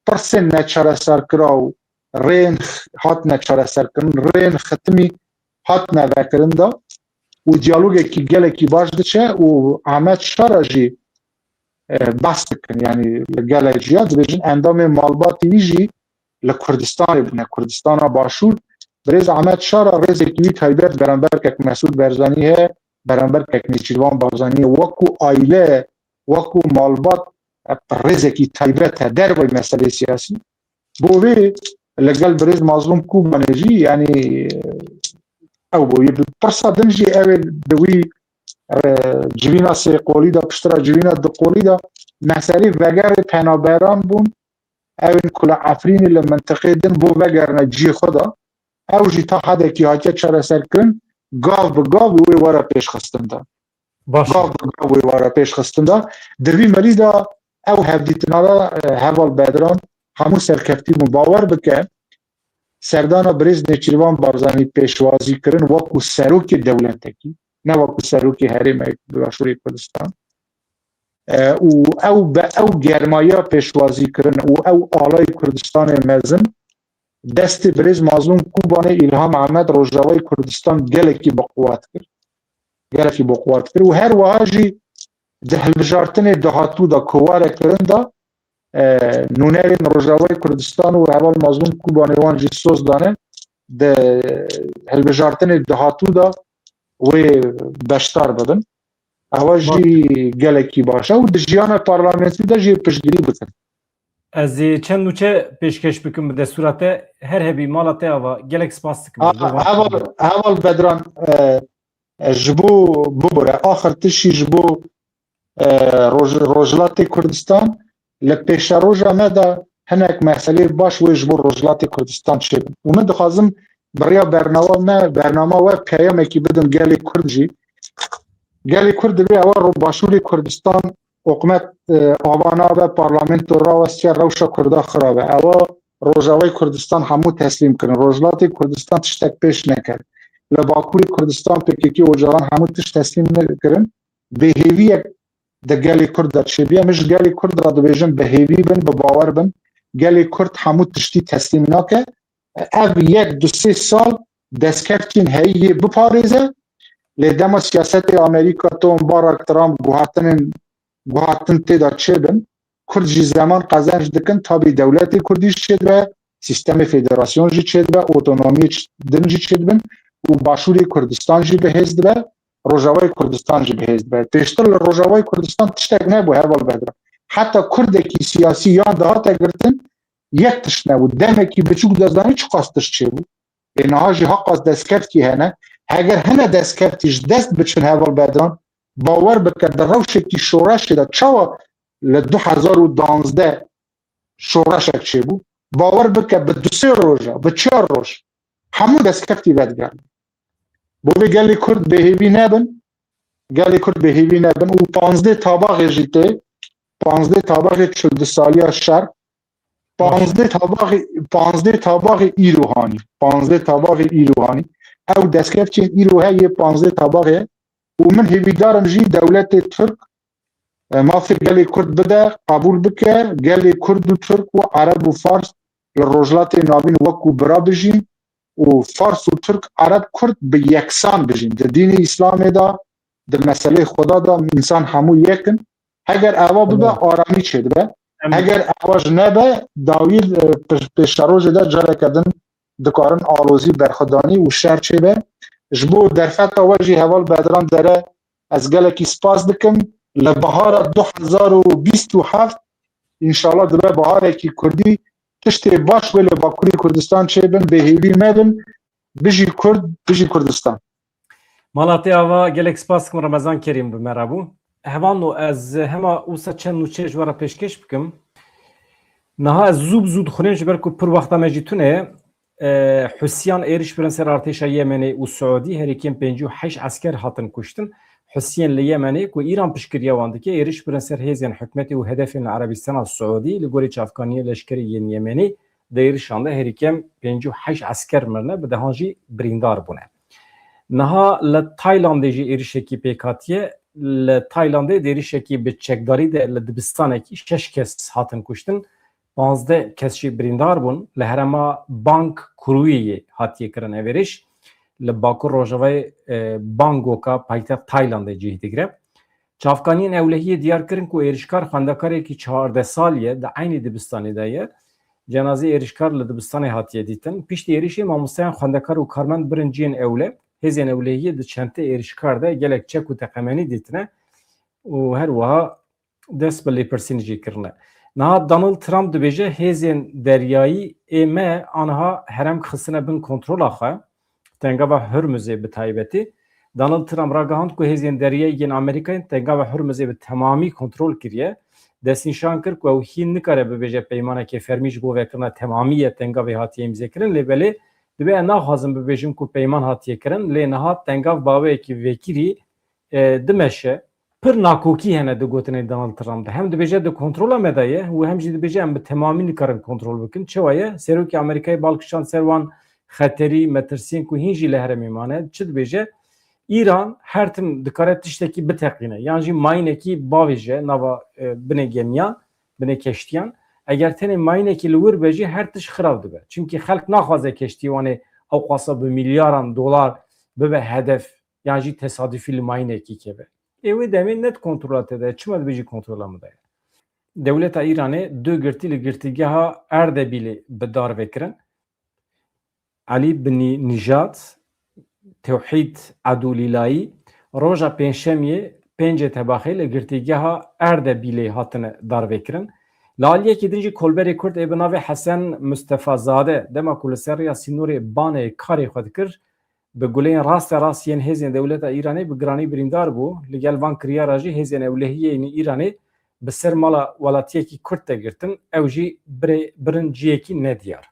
پرسن نچاره سرکراو رین هات نچاره سرکرن رین ختمی هات نوکرن دا و دیالوگه کی گله کی باش دا چه و احمد شارا جی بحث بکن یعنی گله جیا دبیجن اندام مالباتی ویجی لکردستان بونه کردستان باشور برز احمد شارا رز اکیوی تایبت برانبر که مسعود برزانی ہے برانبر که نیچیروان بارزانی وکو آیله وکو مالبات رز اکی تایبت در بای مسئله سیاسی بوی لگل برز مظلوم کوبانه جی یعنی او بوی پرسا دنجی اول دوی جوینا سه قولی دا پشترا جوینا دو قولی دا مسئله وگر پنابران بون او کل عفرین لمنطقه دن بو وگر نجی خدا او جی تا حده کی حاکت چرا سر کرن گاو بگاو وی وارا پیش خستن دا گاو بگاو وی وارا پیش خستن دا دروی مریض دا او هفدیتنا دا هوال بدران همو سرکفتی مباور بکن سردانا برز نیچیروان بارزانی پیشوازی کرن وکو سروک دولتکی نه وکو سروکی حریم باشوری کردستان او گرمایا پیشوازی کرن او آلای کردستان مزن دست برز مظلوم کوبانه الهام احمد روجاوی کردستان گلکی بقوات کرد و هر واجی ده هلبجارتن دهاتو دا کواره کرن دا نونرین روجاوی کردستان و اول مظلوم کوبانه وان جی سوز دانه ده هلبجارتن دهاتو دا و بشتار بدن اواجی گلکی باشه و ده جیان پارلمنتی دا جی پشگیری بکن از چند نوچه پیشکش بکن به صورت هر هبی مالت اوا گلک سپاس کن اول بدران جبو ببره آخر تشی جبو روجلات کردستان لپیش روجا مدا هنک مسئله باش و جبو روجلات کردستان شد و من دخوازم بریا برنامه و پیام اکی بدم گلی کرد جی گلی کرد بی اول رو باشوری کردستان حکومت آوانا و پارلمنت را وستیا روشا کرده خرابه اول روجاوی کردستان همو تسلیم کرن روجلات کردستان تشتک پیش نکرد لباکوری کردستان پکیکی و جوان همو تش تسلیم نکرن به هیوی ده گلی کرد دا چه بیا مش گلی کرد را دو بیجن به هیوی بن به باور بن گلی کرد همو تشتی تسلیم نکه ev yek du sê sal destkeftên heyî biparêze lê dema siyasetê Amerîka Tom Barack Trump guhatin têda çêbin Kurd jî zeman qezenj dikin tabî dewletê Kurdî jî çêdibe sistemê federasyon jî çêdibe otonomiyê din jî çêdibin û Başûrê Kurdistan jî bihêz dibe Rojavayê Kurdistan jî bihêz dibe pêştir li Rojavayê Kurdistan tiştek nebû heval bedra heta Kurdekî siyasî yan dihate girtin yek tişt nebû demekî biçûk dezdanî çi qas tişt çêbû ê niha jî heqas destkeftî hene heger hene destkeftî ji dest biçin heval bedran bawer bike di rewşekî şoreşê de çawa li 2012 şoreşek çêbû bawer bike bi du sê roja bi 4 roj hemû destkeftî vedgirin bo vê gelê Kurd bêhêvî nebin gelê Kurd bêhêvî nebin û 15 tabaxê jî tê 15 tabaxê çil saliya şer 15 tabaxê îrohanî 15 tabaxê îrohanî ew destkeftên îro heye 15 tabaxê û min hêvîdarim jî dewletê Türk mafê gelê Kurd bide qebûl bike gelê Kurd û Türk û Arab û Fars li rojhilatê navîn wekû bira bijîn û Fars û Türk Arab Kurd bi yeksan bijîn di dînê İslamê da di meselê Xweda da însan hemû yekin heger eva bibe aramî çêdibe heger eva ji nebe dawî pêşerojê de careke din dikarin alozî berxwedanî û şer çêbe ji bo derfeta we jî heval bedran dere ez gelekî spas dikim li bihara 2027 înşallah dibe biharekî Kurdî tiştê baş wê li Bakurê Kurdistan çêbin bêhêvî nebin bijî Kurd bijî Kurdistan Malatê ava gelek spas dikim Remezan kerîm bi me rabû hevano ez hema wisa çend nûçe ji we re pêşkêş bikim niha ez zû dixwînim ji ber ku pir wexta me jî tune Husyan êriş birin ser artêşa Yemenê û Suudî herêkên 58 esker hatin kuştin Husyan li Yemenê ku Îran piştgiriya wan dike êriş birin ser hêzên hikûmetê û hedefên li Erebistana Suudî li gorî çavkaniyê leşkerê yên Yemenî di êrişan de herêkên 58 esker mirine bi dehan jî birîndar bûne niha li Taylandê jî êrişekî pêk hatiye li Taylandê di êrişekî bi çekdarî de li dibistanekî 6 kes hatin kuştin 15 kes jî birîndar bûn li herema Bang Krûyê hatiye kirin ev êriş li Bakur Rojavayê Bangkoka paytext Taylandê cih digire çavkaniyên ewlehiyê diyar kirin ku êrişkar xwendekarekî 14 salî di eynî dibistanê de ye cenazê êrişkar li dibistanê hatiye dîtin piştî êrişê mamosteyan xwendekar û karmend birinciyên ewle hêzên ewlehiyê di çentê êrişkar de gelek çek û teqemenî dîtine û her wiha dest bi lêpirsînê jî kirine niha Donald Trump dibêje hêzên deryayî ê me aniha herem xistine bin kontrola xwe tengava Hürmüzê bi taybetî Donald Trump ragihand ku hêzên deryayî yên Amerîkayên tengava Hürmüzê bi temamî kontrol kiriye destnîşan kir ku ew hîn nikare bibêje peymanekê fermî ji bo vekirina temamî ya tengavê hatiye imzêkirin lê belê dibe naxwazim bibêjim ku peyman hatiye kirin lê niha tengav baweyekî vekirî dimeşe pir nakokî hene di gotinê Donald Trump de hem dibêje di kontrola me de ye û hem jî dibêje em bi temamî nikarin kontrol bikin çawa ye serokê Amerîkayê balkişan ser wan xeterî metirsiyên ku hîn jî li herêmê mane çi dibêje İran her tim dikare tiştekî biteqîne yan jî mayînekî bavê je nava binê gemiyan binê keştiyan eger tenê mayînekî li wir be jî her tişt xirav dibe çimkî xelk naxwaze keştî wanê ew xwasa bi milyaran dolar bibe hedef yan jî tesadüfî li mayînekî keve Ewê demê net kontrola te de çima dibêjî kontrola me de Dewleta Îranê du girtî li girtîgeha Erdebilê bi dar vekirin Ali bin Nijad Tewhîd Edûlîlayî roja pênşemiyê pêncê tebaxê li girtîgeha Erdebilê hatine dar vekirin li aliyekî din jî kolberê Kurd ê bi navê Hesen Mustefazade dema ku li ser rêya sînorê banê karê xwe dikir bi guleyên rast yên hêzên dewleta Îranê bi giranî birîndar bû li gel van kiryara jî hêzên ewlehiyên Îranê bi ser mala welatiyekî Kurd te girtin ew jî birin ciyekî nediyar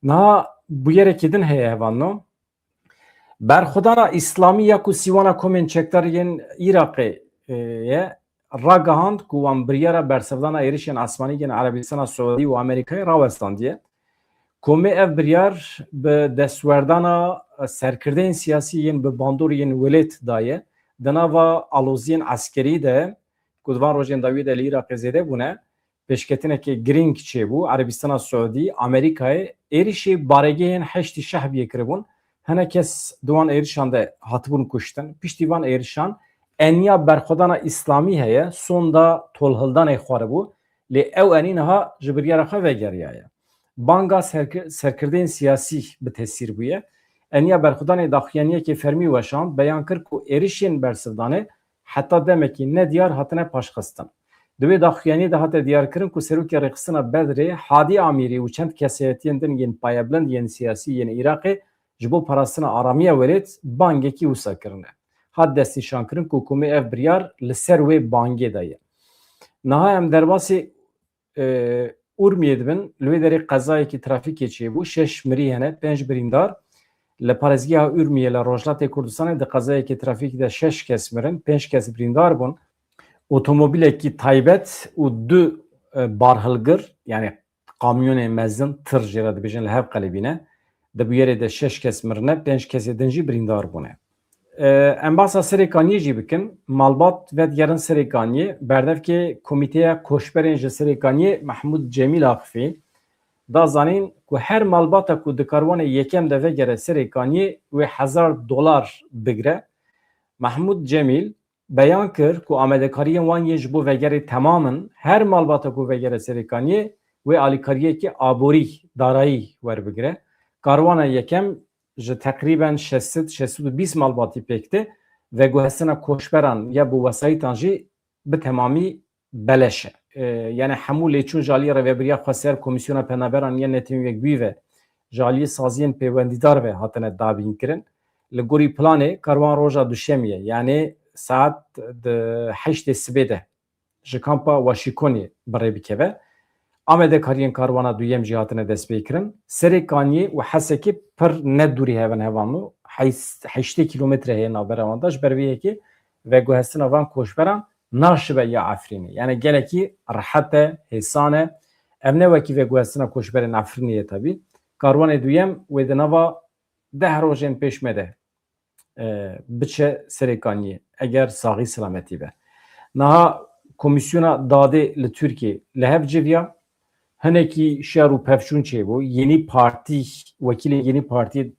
niha bûyerekî din heye hevanno berxwedana İslamî ya ku sîwana komên çekdariyên Iraqê ye ragihand ku wan biryara bersevdana êrişên esmanî yên Erebistana Suudî û Amerîkayê rawestandiye komê ev biryar bi destwerdana serkirdeyên siyasî yên bi bandoriyên welêt daye di nava aloziyên eskerî de ku di van rojên dawî de li Iraqê zêde bûne peşketineki giring çebu Arabistan Suudi Amerika'ya erişi baregehen heşti şahbiye kiribun hene kes duan erişan da hatibun kuştun piştivan erişan enya berxodana İslami heye sonda tolhıldan ekharı bu li ev eninha jibriyara ve geriyaya banga serkirdeğin siyasi bir tesir buye enya berxodana daxiyaniye ki fermi veşan beyan kır ku erişin bersivdane hatta demek ki ne diyar hatine paşkıstan دوی داخیانی ده هات دیار کردن که سروکی رقصنا بدری حادی آمیری و چند کسیتین دن ین پایبلند ین سیاسی ین عراقی جبو پراستنا آرامیه ورد بانگی کی وسا کرنه حد دستی شان کردن که حکومت اف بریار لسر و بانگی دایه نها هم در باسی urmiyedibin lüve deri qazayı ki trafik geçiyor bu 6 miriyene 5 birindar le parizgiya Urmiye le Rojlatê Kurdistanê de qazayı ki trafik de 6 kes mirin 5 kes birindar bun otomobileki taybet u du barhılgır yani kamyonê mezin tır jêra dibêjin li hev qelibîne de bu yerê de 6 kes mirine 5 kesê din jî birîndar bûne. Em basa Serêkaniyê jî bikin malbat ve diğerin Serêkaniyê berdevkê Komîteya Koçberên ji Serêkaniyê Mahmud Cemîl Akifî da zanîn ku her malbata ku di karwanê yekem de vegere Serêkaniyê wê $1000 bigire. Mahmud Cemîl beyan kir ku amedekariyên wan yê ji bo vegerê temamin her malbata ku vegere Serêkaniyê wê alîkariyekî aborî darayî werbigire. Karwana yekem ji teqrîben 620 malbatî pêkti ve guhestina koçberan ya bu vesayîtan jî bi temamî beleş e. Yani hemû lêçûn jaliyê reveberiya xweser komisyona penaberan yên netînwekbûyî ve jaliyê saziyên pêwendîdar ve hatine dabînkirin. Li gorî planê karwan roja duşemiyê yani saat 8 sibê de ji kampa Washingtonê birê bikeve. Amedekariyên karwana duyem jî hatine destpêkirin. Serêkaniyê û Hesekê pir nedûrî hevin hevan û 8 kilometre heye navbera wan de ji ber vê yekê ve guhestina van koçberan naşibe ya Efrînê. Yani gelekî rehet e, hêsan e. Ev ne wekî ve guhestina koçberên Efrînê tabii. Karwanê duyem wê di nava 10 rojên pêş me de biçe Serêkaniyê eger saxî selametî be. Niha komisyona dadê li Tirkiye li hev civiya hinekî şer û pevçûn çêbû yeni partî wekîlên yeni partî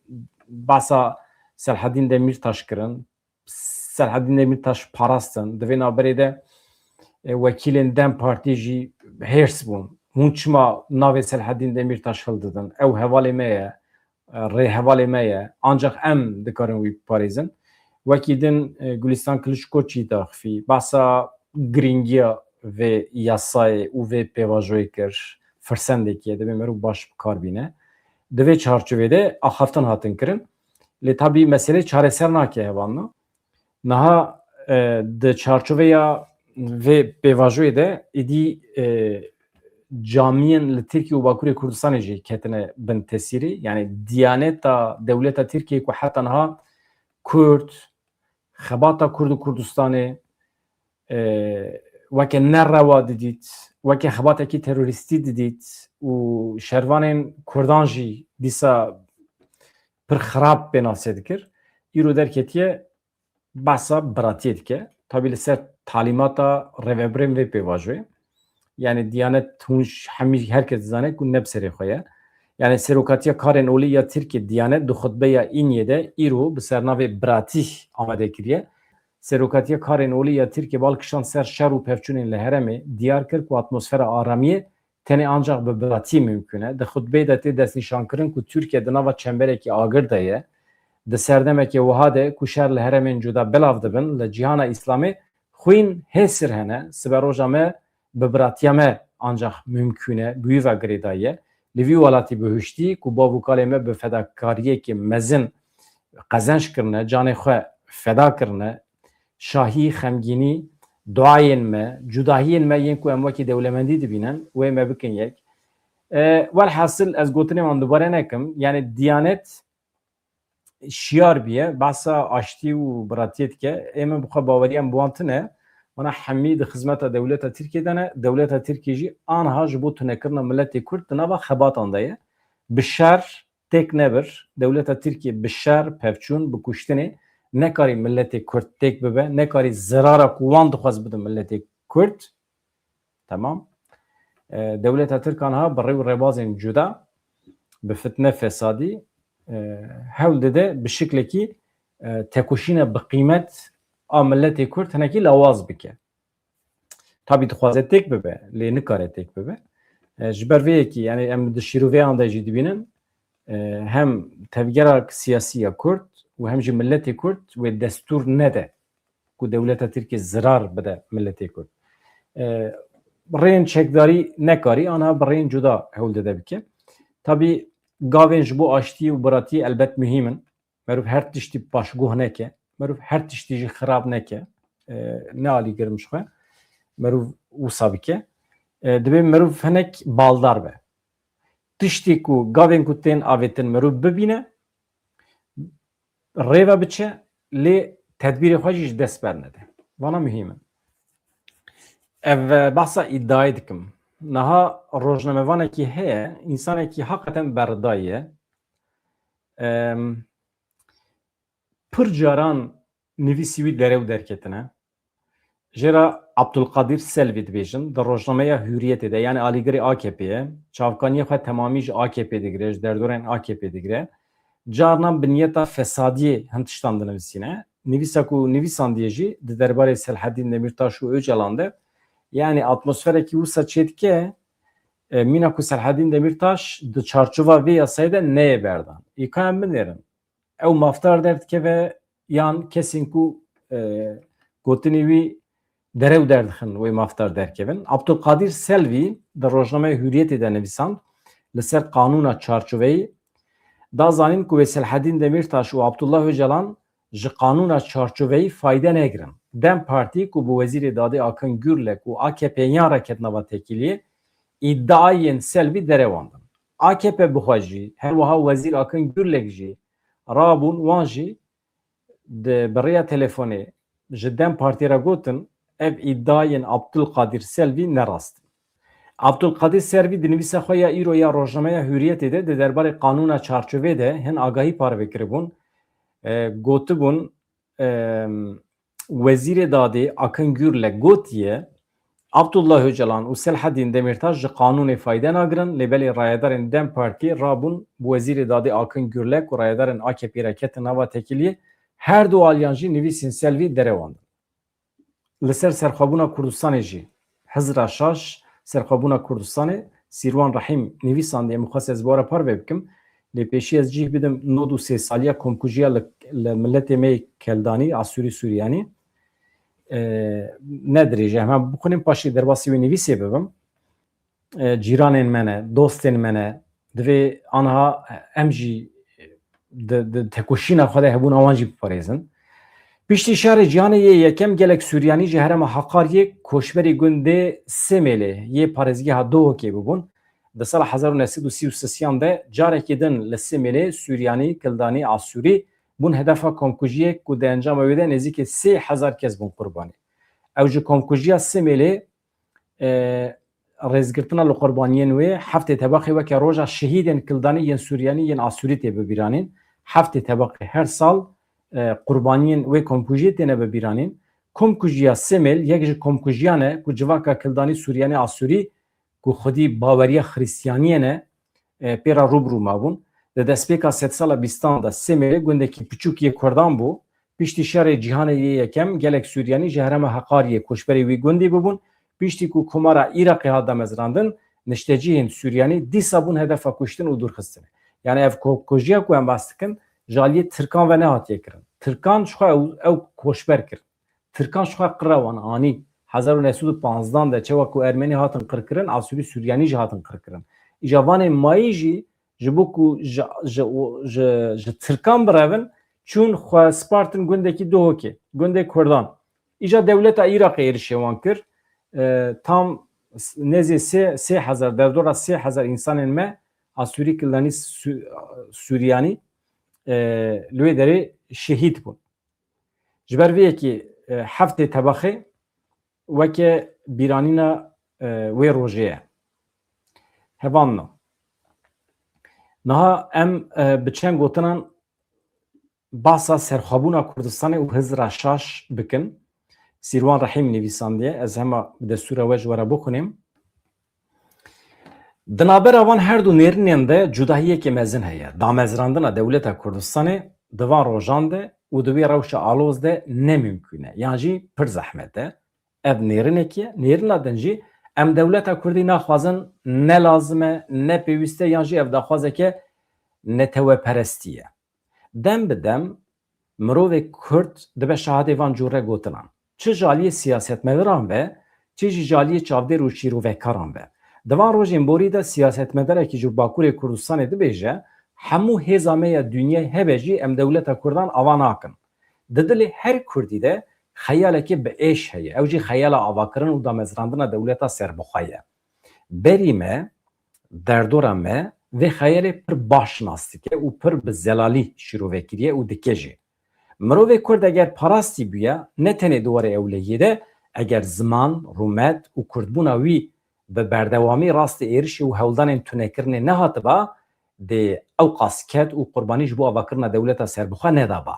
basa Selaheddin Demirtaş kirin. Selaheddin Demirtaş parastin. Di vê naberê de wekîlên Dem Partî jî hêrs bûn. Hûn çima navê Selaheddin Demirtaş hildidin. Ew hevalê me ye. Rê hevalê me ye. Ancak em dikarin wî biparêzin. Wekî din Gülistan Kiliçkoçî daxivî. Basa giringiya vê yasayê û vê pêvajoyê kir. Firsendekî ye. Divê merû baş bikar bîne. Di vê çarçovê de axaftin hatin kirin. Lê tabî meselê çareser nake hevanla. Niha di çarçoveya vê pêvajoyê de êdî camiyên li Tirkiye û Bakurê Kurdistanê jî ketine bin tesîrê. Yani Diyaneta Dewleta Tirkiye ku heta niha Kurd, xebata Kurd û Kurdistanê weke nerewa didît, weke xebatekî terorîstî didît û şervanên Kurdan jî dîsa pir xirab pênasê dikir. Îro derketiye bahsa biratiyê dike. Tabii li ser talîmata rêveberên vê pêvajoyê. Yani Diyanet hûn hemî herkes dizane ku ne bi serê xwe ye. Yani serokatiya karên olî ya Tirkiye Diyanet di xutbeya îniyê de îro bi ser navê biratî amade kiriye. Serokatiya karên olî ya Tirkiye balkişan ser şer û pevçûnên li herêmê diyar kir ku atmosfera aramiyê tenê ancak bi biratî mümkün e. Di xutbeyê de tê destnîşankirin ku Tirkiye di nava çemberekî agir de ye. Di serdemekê wiha de ku şer li herêmên cuda belav dibin li cîhana İslamê xwîn hêsir hene siber roja me bi biratiya me ancak mümkün e bûyî ve girê daye. Li vî welatî bihuştî ku bavûkalê me bi fedakariyekê mezin qezenç kirine, canê xwe feda kirine, şahî, xemgînî, duayên me, cudahiyên me yên ku em wekî dewlemendî dibînin wê me bikin yek. Welhasıl ez gotinê wan dubare nekim. Yani Diyanet şiyar biye, bahsa aştî û biratiyê dike. Ême bi xwe baweriyan bi wan tune. Wana hemî di xizmeta Dewleta Tirkiye de ne. Dewleta Tirkiye jî anha ji bo tunekirina miletê Kurd di nava xebatan de ye. Bi şer tek nebir. Dewleta Tirkiye bi şer, pevçûn, bi kuştinê nekarî milletê Kurd tek bibe, nekarî zirara ku wan dixwaz bidin milletê Kurd. Tamam. devleta Tirkan ha bi rêw rêbazên cuda bi fitne fesadî hewl dide bi şiklekî tekoşîne bi qîmet a milletê Kurd hinekî lawaz bike. Tabî dixwaze têk bibe, lê nikare têk bibe. Ji ber vê yekî yani em di şîroveyan de jî dibînin hem tevgera siyasî ya Kurd û hem jî milletê Kurd wê destûr nede ku devleta Tirkiye zirar bide milletê Kurd. Rên çekdarî nekarî ana bi rên cuda hewl dide bike. Tabî gavên ji bo aştî û biratî elbet mühîm in. Merûv her tiştî paşgoh neke, merûv her tiştî jî xirab neke. Ne alîgir min ji xwe. Merûv wisa bike. Dibe merûv hinek baldar be. Tiştî ku gavên ku tên avêtin merûv bibîne, rêve biçe, lê tedbîrê xwe jî ji dest bernede. Vana mühîm in. Ev behsa îddiayê dikim. Niha rojnamevanekî heye, însanekî heqeten berdayî ye. Pir caran nivîsî wî derew derketine. Jêra Abdulkadir Selvi dibêjin di rojnameya Hürriyetê de yani alîgirê AKP'ye çavkaniyê xwe temamî ji AKP digire, ji derdorên AKP digire. Carnan bi niyeta fesadiyê hin tiştan dinivîsîne. Nivîsa ku nivîsandiye jî di derbarê Selhedîn Demirtaş û Öcalan de yani atmosferekî wisa çêdike mîna ku Selhedîn Demirtaş di çarçova vê yasayê de neyê berdan. Îka em binêrin. Ew mafdar derdikeve yan kesên ku gotinê wî derew derdixin wê mafdar derkevin. Abdulkadir Selvi di rojnameya Hürriyetê de nivîsand li ser qanûna çarçoveyî da zanîn ku wê Selhedîn Demirtaş û Abdullah Öcalan ji qanûna çarçoveyî fayde negirin. Dem Partî ku bi Wezîrê Dadê Akın Gürlek û AKP yan reket nava tekiliyê îddiayên Selvi derewandin. AKP bixwe jî her wiha Wezîr Akın Gürlek jî rabûn wan jî di bi rêya telefonê ji Dem Partî re gotin ev îddiayên Abdulkadir Selvi nerast. Abdulkadir Selvi di nivîsa xwe ya îro ya rojnameya Hürriyetê de di derbarê qanûna çarçovê de hin agahî parvekiribûn. Gotibûn Wezîrê Dadê Akın Gürlek gotiye Abdullah Öcalan û Selhedîn Demirtaş ji qanûnê fayde nagirin lê belê rayedarên Dem Partî rabûn bi Wezîrê Dadê Akın Gürlek û rayedarên AKP re ketin nava tekiliyê her du aliyan jî nivîsên Selvi derewandin. Li ser serxwebûna Kurdistanê jî Hizra Şaş serxwebûna Kurdistanê Sîrwan Rahîm nivîsandiye min xwest ez bi we re parve bikim lê pêşî ez cih bidim nod û sêsaliya komkujiya li milletê me Keldanî a Sûrî Sûriyanî nedirêje hemen bixwînim paşê derbasî wê nivîsê bibim. Cîranên me ne, dostên me ne divê anha em jî di tekoşîna xwe de hebûna wan jî biparêzin. Piştî şerê cihanê yê yekem gelek Sûriyanî ji herêma Heqariyê koçberê gundê Semêlê yê parêzgeha Duhokê bibûn. Di sala 1933 de carekê din li Semêlê Sûriyanî, Kildanî, Asûrî bûn hedefa komkujiyê ku di encama wê de nêzîkî 3000 kes bûn qurbanî. Ew ji komkujiya Semêlê rêzgirtina li qurbaniyên wê heftê tebeqê weke roja şehîdên Kildanî yên Sûriyanî yên Asûrî tê bibîranîn. Heftê tebeqê her sal qurbaniyên wê komkujiyê têne bibîranîn. Komkujiya Semêl yek ji komkujiyan e ku civaka Kildanî, Sûriyanî, Asûrî ku xwedî baweriya Xristiyaniyê ne pêra rûbirû mabûn. Di destpêka sedsala bîstan de Semêlê gundekî piçûkiyê Kurdan bû. Piştî şerê cîhanê yê yekem gelek Sûriyanî ji herêma Heqariyê koçberê wî gundê bibûn. Piştî ku komara Iraqê hat damezrandin nişteciyên Sûriyanî dîsa bûn hedefa kuştin û dûrxistinê. Yani ev komkujiya ku em bas dikin jaliyê Tirkan ve ne hatiye kirin. Tirkan ji xwe ew koçber kir. Tirkan ji xwe qira wan anî 1915 de çawa ku Ermenî hatin qirkirin, Asûrî Sûriyanî jî hatin qirkirin. Îja vanê mayî jî ji bo ku ji Tirkan birevin çûn xwe spartin gundekî Duhokê, gundê Kurdan. Îja dewleta Iraqê êrişê wan kir. Tam nezê 3000 derdora 3000 însanên me Asûrî, Kildanî, Sûriyanî li wê derê şehîd bûn. Ji ber vê yekî heftê tebeqê weke bîranîna wê rojê ye. Hevan na. Niha em bi çend gotinan bahsa serxwebûna Kurdistanê û Hizra Şaş bikin. Sîrwan Rahîm nivîsandiye ez hema bi destûra we ji we re bixwînim. Dinaber avan her du nêrinên de cudahiyekê mezin heye. Damezrandina Dewleta Kurdistanê di van rojan de û di vê rewşa aloz de nemimkün e. Yan jî pir zehmet e. Ev nêrinekî ye. Nêrina din jî em Dewleta Kurdî naxwazin ne lazim e, ne pêwîst e yan jî ev daxwazeke netewperestî ye. Dem bi dem mirovê Kurd dibe şahadê van cûre gotinan. Çi jaliyê siyasetmedaran ve çi jî jaliyê çavdêr û şîrovekaran ve. Di van rojên borî de siyasetmedarekî ji Bakurê Kurdistanê dibêje hemû hêza me ya dunyayê hebe jî em Dewleta Kurdan ava nakin. Di dilê her Kurdî de xeyalekî bi êş heye. Ew jî xeyala avakirin û damezrandina dewleta serbixwe ye. Berî me, derdora me vê xeyalê pir baş nas dike û pir bi zelalî şîrovekiriye û dike jî. Mirovê Kurd eger parastî bûye ne tenê di warê ewlehiyê de eger ziman, rûmet û kurdbûna wî bi berdewamî rastî êrişê û hewldanên tunekirinê nehatiba dê ew qasket û qurbanî ji bo avakirina dewleta serbixwe nedaba.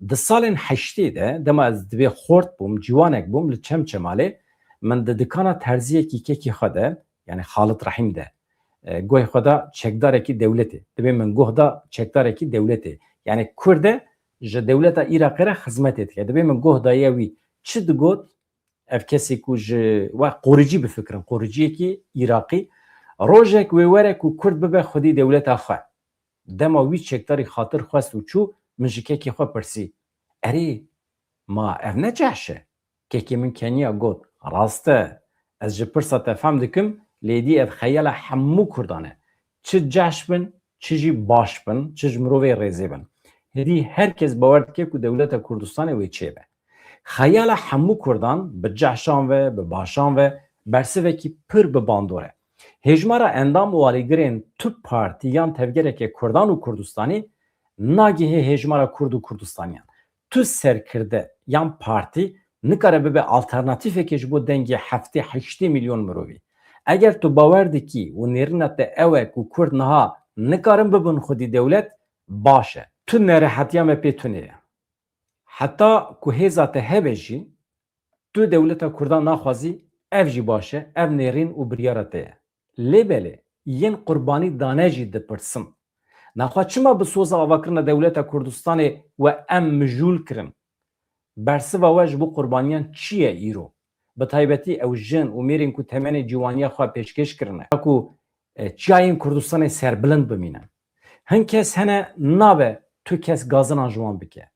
Di salên heştê de dema ez divê xort bûm, ciwanek bûm li Çemçemalê min di dikana terziyekî kekî xwe de yani Xalit Rahîm de goh xwe da çekdarekî dewletê divê min goh da çekdarekî dewletê yani Kurd e ji dewleta Iraqê re xizmetê dike divê min goh daye wî çi digot ev kesê ku ji we qorîcî bifikirin qorîciyekî Iraqî rojek wê were ku Kurd bibe xwedî dewleta xwe dema wî çekdarî xatir xwest û çû min ji kekê xwe pirsî erê ma ev ne cehş e kekê min keniya got rast e ez ji pirsa te fehm dikim lêdî ev xeyala hemû Kurdan e çi cehş bin çi jî baş bin çi ji mirovê rêzê bin hêdî herkes bawer dike ku dewleta Kurdistanê wê çêbe. Xeyala hemû Kurdan bi cehşan ve bi başan ve bersivekî pir bi bandor e. Hejmara endam û alîgirên tu partî yan tevgerekê Kurdan û Kurdistanî nagihê hejmara Kurd û Kurdistaniyan. Tu serkirde yan partî nikare bibe alternatîfekê ji bo dengê heftê heştê milyon mirovî. Eger tu bawer dikî û nêrina te ew e ku Kurd niha nikarin bibin xwedî dewlet baş e. Tu nerehetiya me pê tunê ye. Heta ku hêza te hebe jî tu dewleta Kurdan naxwazî ev jî baş e, ev nêrîn û biryara te ye. Lêbelê yên qurbanî dane jî dipirsin. Naxwe çima bi soza avakirina dewleta Kurdistanê we em mijûl kirin? Bersiva we ji bo qurbaniyan çi ye îro? Bi taybetî ew jin û mêrên ku temenê cîwaniya xwe pêşkêş kirine ku çiyayên Kurdistanê serbilind bimînin. Hin kes hene nabe tu kes gazinan ji wan bike.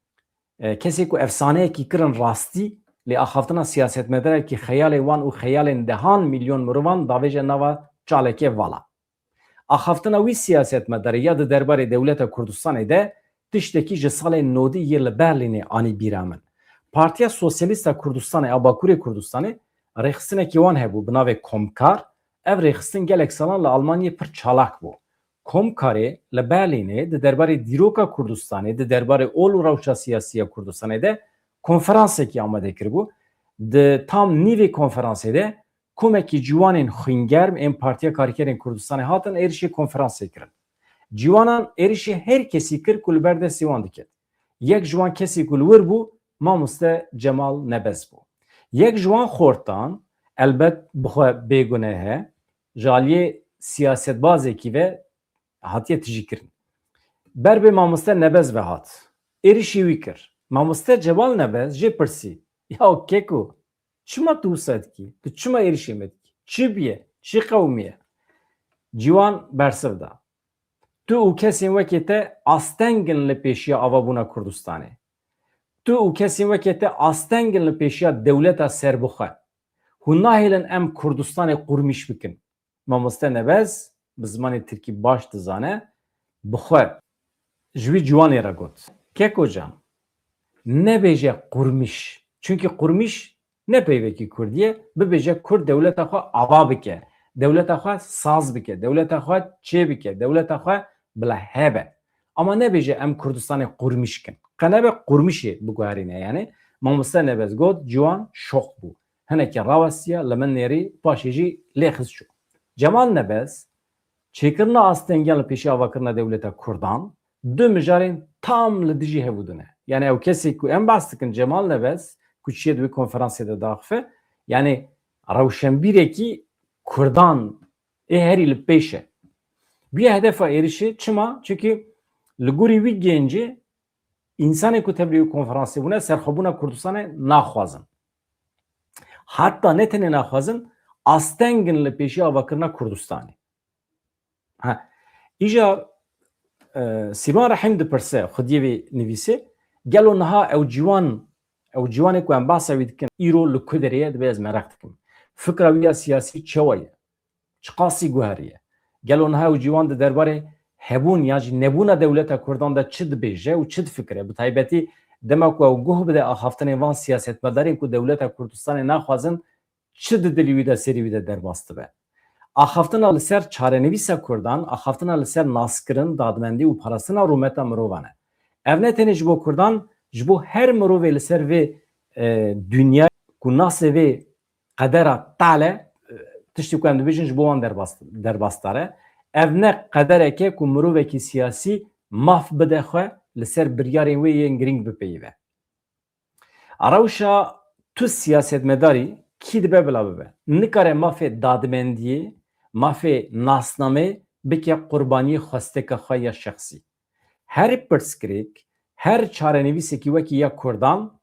Kesê ku efsaneyekî kirin rastî lê axaftina siyasetmedarekî xeyalê wan û xeyalên dehan milyon mirovan davêje nava çalekê vala. Axaftina wî siyasetmedarî ya di derbarê dewleta Kurdistanê de tiştekî ji salên nodî yê li Berlînê anî bîra min. Partiya Sosyalîst a Kurdistanê a Bakurê Kurdistanê rêxistinekî wan hebû bi navê Komkar. Ev rêxistin gelek salan li Almanyê pir çalak bû. Komkarê li Berlînê di derbarê dîroka Kurdistanê di derbarê ol û rewşa siyasî ya Kurdistanê de konferansekî amade kiribû. Di tam nîvê konferansê de komekî ciwanên xwîngerm ên Partiya Karkerên Kurdistanê hatin êrişê konferansê kirin. Ciwanan êrişê her kesî kir ku li ber destê wan diket. Yek ji wan kesî ku li wir bû Mamoste Cemal Nebez bû. Yek ji wan xortan elbet bixwe bêguneh he jaliyê siyasetbazekî ve hatiye tijî kirin. Ber bê Mamoste Nebez ve hat. Êrişî wî kir. Mamoste Cemal Nebez jê pirsî. Ya keko çima tu wisa dikî? Tu çima êrişê me dikî? Çi biye? Çi qewmî ye? Ciwan bersiv da. Tu û kesên wekê te astengin li pêşiya avabûna Kurdistanê. Tu û kesên wekê te astengin li pêşiya dewleta serbixwe. Hûn nahêlin em Kurdistanê qurmîş bikin. Mamoste Nebez bi zimanê Tirkî baş dizane bixwe ji wî ciwanê re got. Keko can nebêje qurmîş. Çünkü qurmîş ne peyvekî Kurdiye bibêje Kurd dewleta xwe ava bike. Dewleta xwe saz bike. Dewleta xwe çê bike. Dewleta xwe bila hebe. Ama nebêje em Kurdistanê qurmîş kin. Qenebe qurmîşê biguherîne yani. Mamoste Nebez got ciwan şok bû. Hinekî rawestiye li min nêrî paşê jî lê xist çû. Cemal Nebez çêkirina astengel li pêşî avakirina dewleta Kurdan du mijarên tam li dijî hebûdine. Yani ew kesê ku em behs dikin Cemal Nebez ku çiye di wî konferansê de daxife yani rewşenbîrekî Kurdan heri li peşe. Bir hedefe erişi çıma çünkü li guri wî gencê insanê ku tebliğ konferansê bûne serxwebûna Kurdistanê naxwazin. Hatta ne tenê naxwazin astengin li pêşî avakirina Kurdistanê. İja Sîvan Rahîm dipirse xwediyê wê nivîsê gelo niha ew ciwanê ku em behsa wî dikin îro li ku derê ye dibe ez merak dikim. Fikra wî ya siyasî çawa ye? Çi qasî guheriye? Gelo niha ew ciwan di derbarê hebûn ya jî nebûna dewleta Kurdan de çi dibêje û çi difikire? Bi taybetî dema ku ew guh bide axaftinê van siyasetmedarên ku dewleta Kurdistanê naxwazin çi di dilî wî de serî wî de derbas dibe? Axaftina li ser çarenivîsa Kurdan, axaftina li ser naskirin, dadmendî û parastina rûmeta mirovan e. Ev ne tenê ji bo Kurdan, ji bo her mirovê li ser vê dünya ku nasê vê qedera tale tiştî ku em dibêjin ji bo wan derbasdar e. Ev ne qedereke ku mirovekî siyasî maf bide xwe li ser biryarên wê yên giring bipeyîve. Rewşa tu siyasetmedarî kî dibe bila bibe? Nikare mafê dadmendiyê, mafê nasnamê bike qurbaniyê xwesteka xwe ya şexsî. Her pirsgirêk, her çarenivîsekî wekî ya Kurdan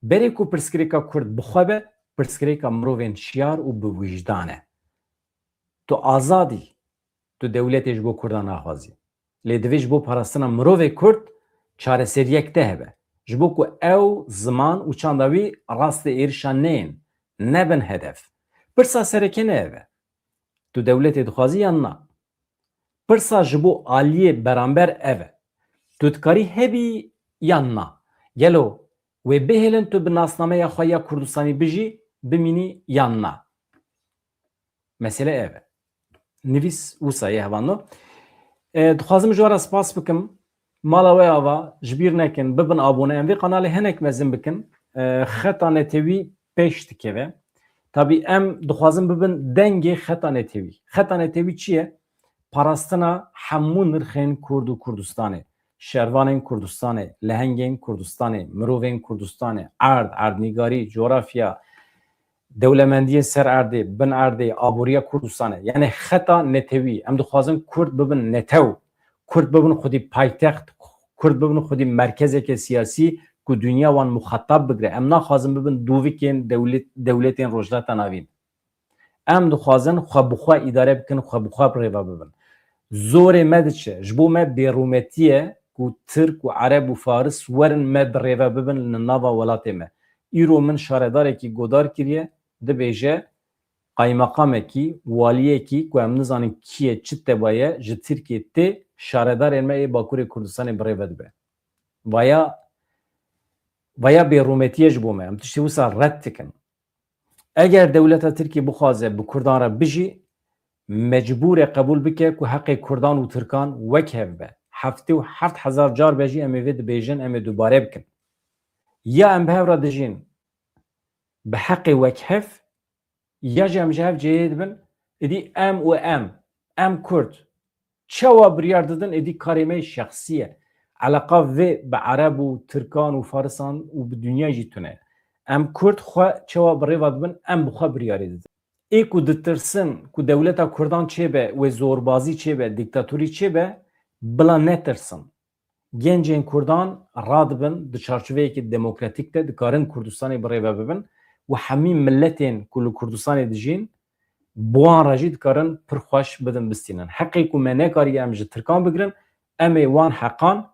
berê ku pirsgirêka Kurd bixwe be, pirsgirêka mirovên şiyar û bi wîjdan e. Tu azadî, tu dewletê ji bo Kurdan naxwazî. Lê divê ji bo parastina mirovê Kurd çareseriyek te hebe. Ji bo ku ew ziman û çanda wî rastê êrişa neyên, nebin hedef. Pirsa sereke ne ev e? Tu dewletê dixwazî yan na? Pirsa ji bo aliyê beramber ev e. Tu dikarî hebî yan na? Gelo wê bihêlin tu bi nasnameya xwe ya Kurdistanî bijî bimînî yan na? Mesele ev e. Nivîs wisa yê hevano. Dixwazim ji wara spas bikim. Mala we ava ji bîr nekin bibin abone em vê kanalê hinek mezin bikin. Xeta netewî pêş dikeve. Tabii em dixwazim bibin dengê xeta netewî. Xeta netewî çi ye? Parastina hemû nirxên Kurd û Kurdistanê. Şervanên Kurdistanê, lehengên Kurdistanê, mirovên Kurdistanê, erd, erdnîgarî, coğrafya, dewlemendiyên ser erdê, bin erdê, aboriya Kurdistanê. Yani xeta netewî. Em dixwazin Kurd bibin netew. Kurd bibin xwedî paytext, Kurd bibin xwedî merkezeke siyasî ku dünya wan muxatab bigire. Em naxwazin bibin dûvikên dewletên rojhilata navîn. Em dixwazin xwe bi xwe îdare bikin, xwe bi xwe rêve bibin. Zorê me diçe, ji bo me bêrûmetî ye ku Tirk û Ereb û Faris werin me bi rêve bibin li nava welatê me. Îro min şaredarekî godar kiriye, dibêje qaymakamekî, waliyekî ku em nizanin kî ye, çi tebaye ji Tirkiye tê şaredarên me ê Bakurê Kurdistanê bi rêve dibe. Vaya bêrûmetiye ji bo me. Em tiştî wisa red dikin. Eger dewleta Tirkiye bixwaze bi Kurdan re bijî, mecbûr e qebûl bike ku heqê Kurdan û Tirkan wek hev be. Heftê û heft hezar car bejî em ê vê dibêjin, em ê dubare bikin. Ya em bi hev re dijîn bi heqê wek hev, ya jî em ji hev cêyê dibin, êdî em û em Kurd çawa biryar didin êdî karê me şexsî ye. Eleqa vê bi Ereb û Tirkan û Farisan û bi dünya jî tune. Em Kurd xwe çawa bi rêva dibin, em bi xwe biryarê didin. Ê ku ditirsin ku dewleta Kurdan çêbe wê zorbazî çêbe, dîktatûrî çêbe, bila netirsin. Gencên Kurdan radibin di çarçoveyekî demokratîk de dikarin Kurdistanê bi rêve bibin û hemî milletên ku li Kurdistanê dijîn bi wan re jî dikarin pir xweş bidin bistînin. Heqê ku me nekariye em ji Tirkan bigirin, em ê wan heqan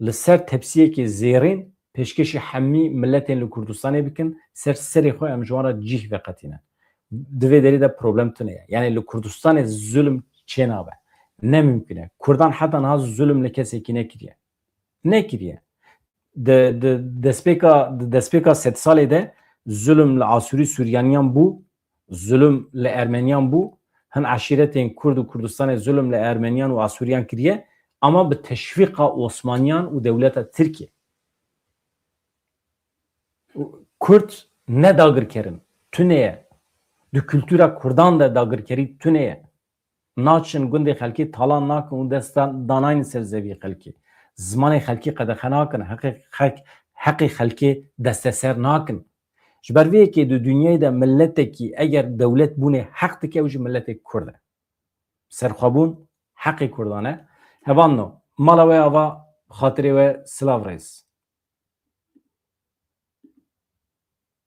li ser tepsiyekê zêrîn pêşkêşî hemî milletên li Kurdistanê bikin, ser serê xwe em ji wan re cih veqetînin. Divê derê de problem tune ye. Yani li Kurdistanê zulm çê nabe. Ne mümkün e. Kurdan heta niha zulm li kesekî nekiriye. Nekiriye. Destpêka sed salê de zulm li Asûrî Sûryaniyan bû, zulm li Ermeniyan bû, hin eşîretên Kurd û Kurdistanê zulm li Ermeniyan û Asûriyan kiriye, ama bi teşvîqa Osmaniyan û dewleta Tirkiye. Kurd ne dagirkerin, tune ye. Di kültûra Kurdan de dagirkerî tune ye. Naçin gundê xelkî talan nakin û destan danayên ser zevî xelkî. Zimanê xelkî qedexe nakin, heqê xelkî desteser nakin. Ji ber vê yekê di dünyayê de milletekî eger dewlet bûnê heq dike ew jî milletê Kurd e. serxwebûn heqê Kurdan e. Hevan no mala we ava xatirê we silav reis.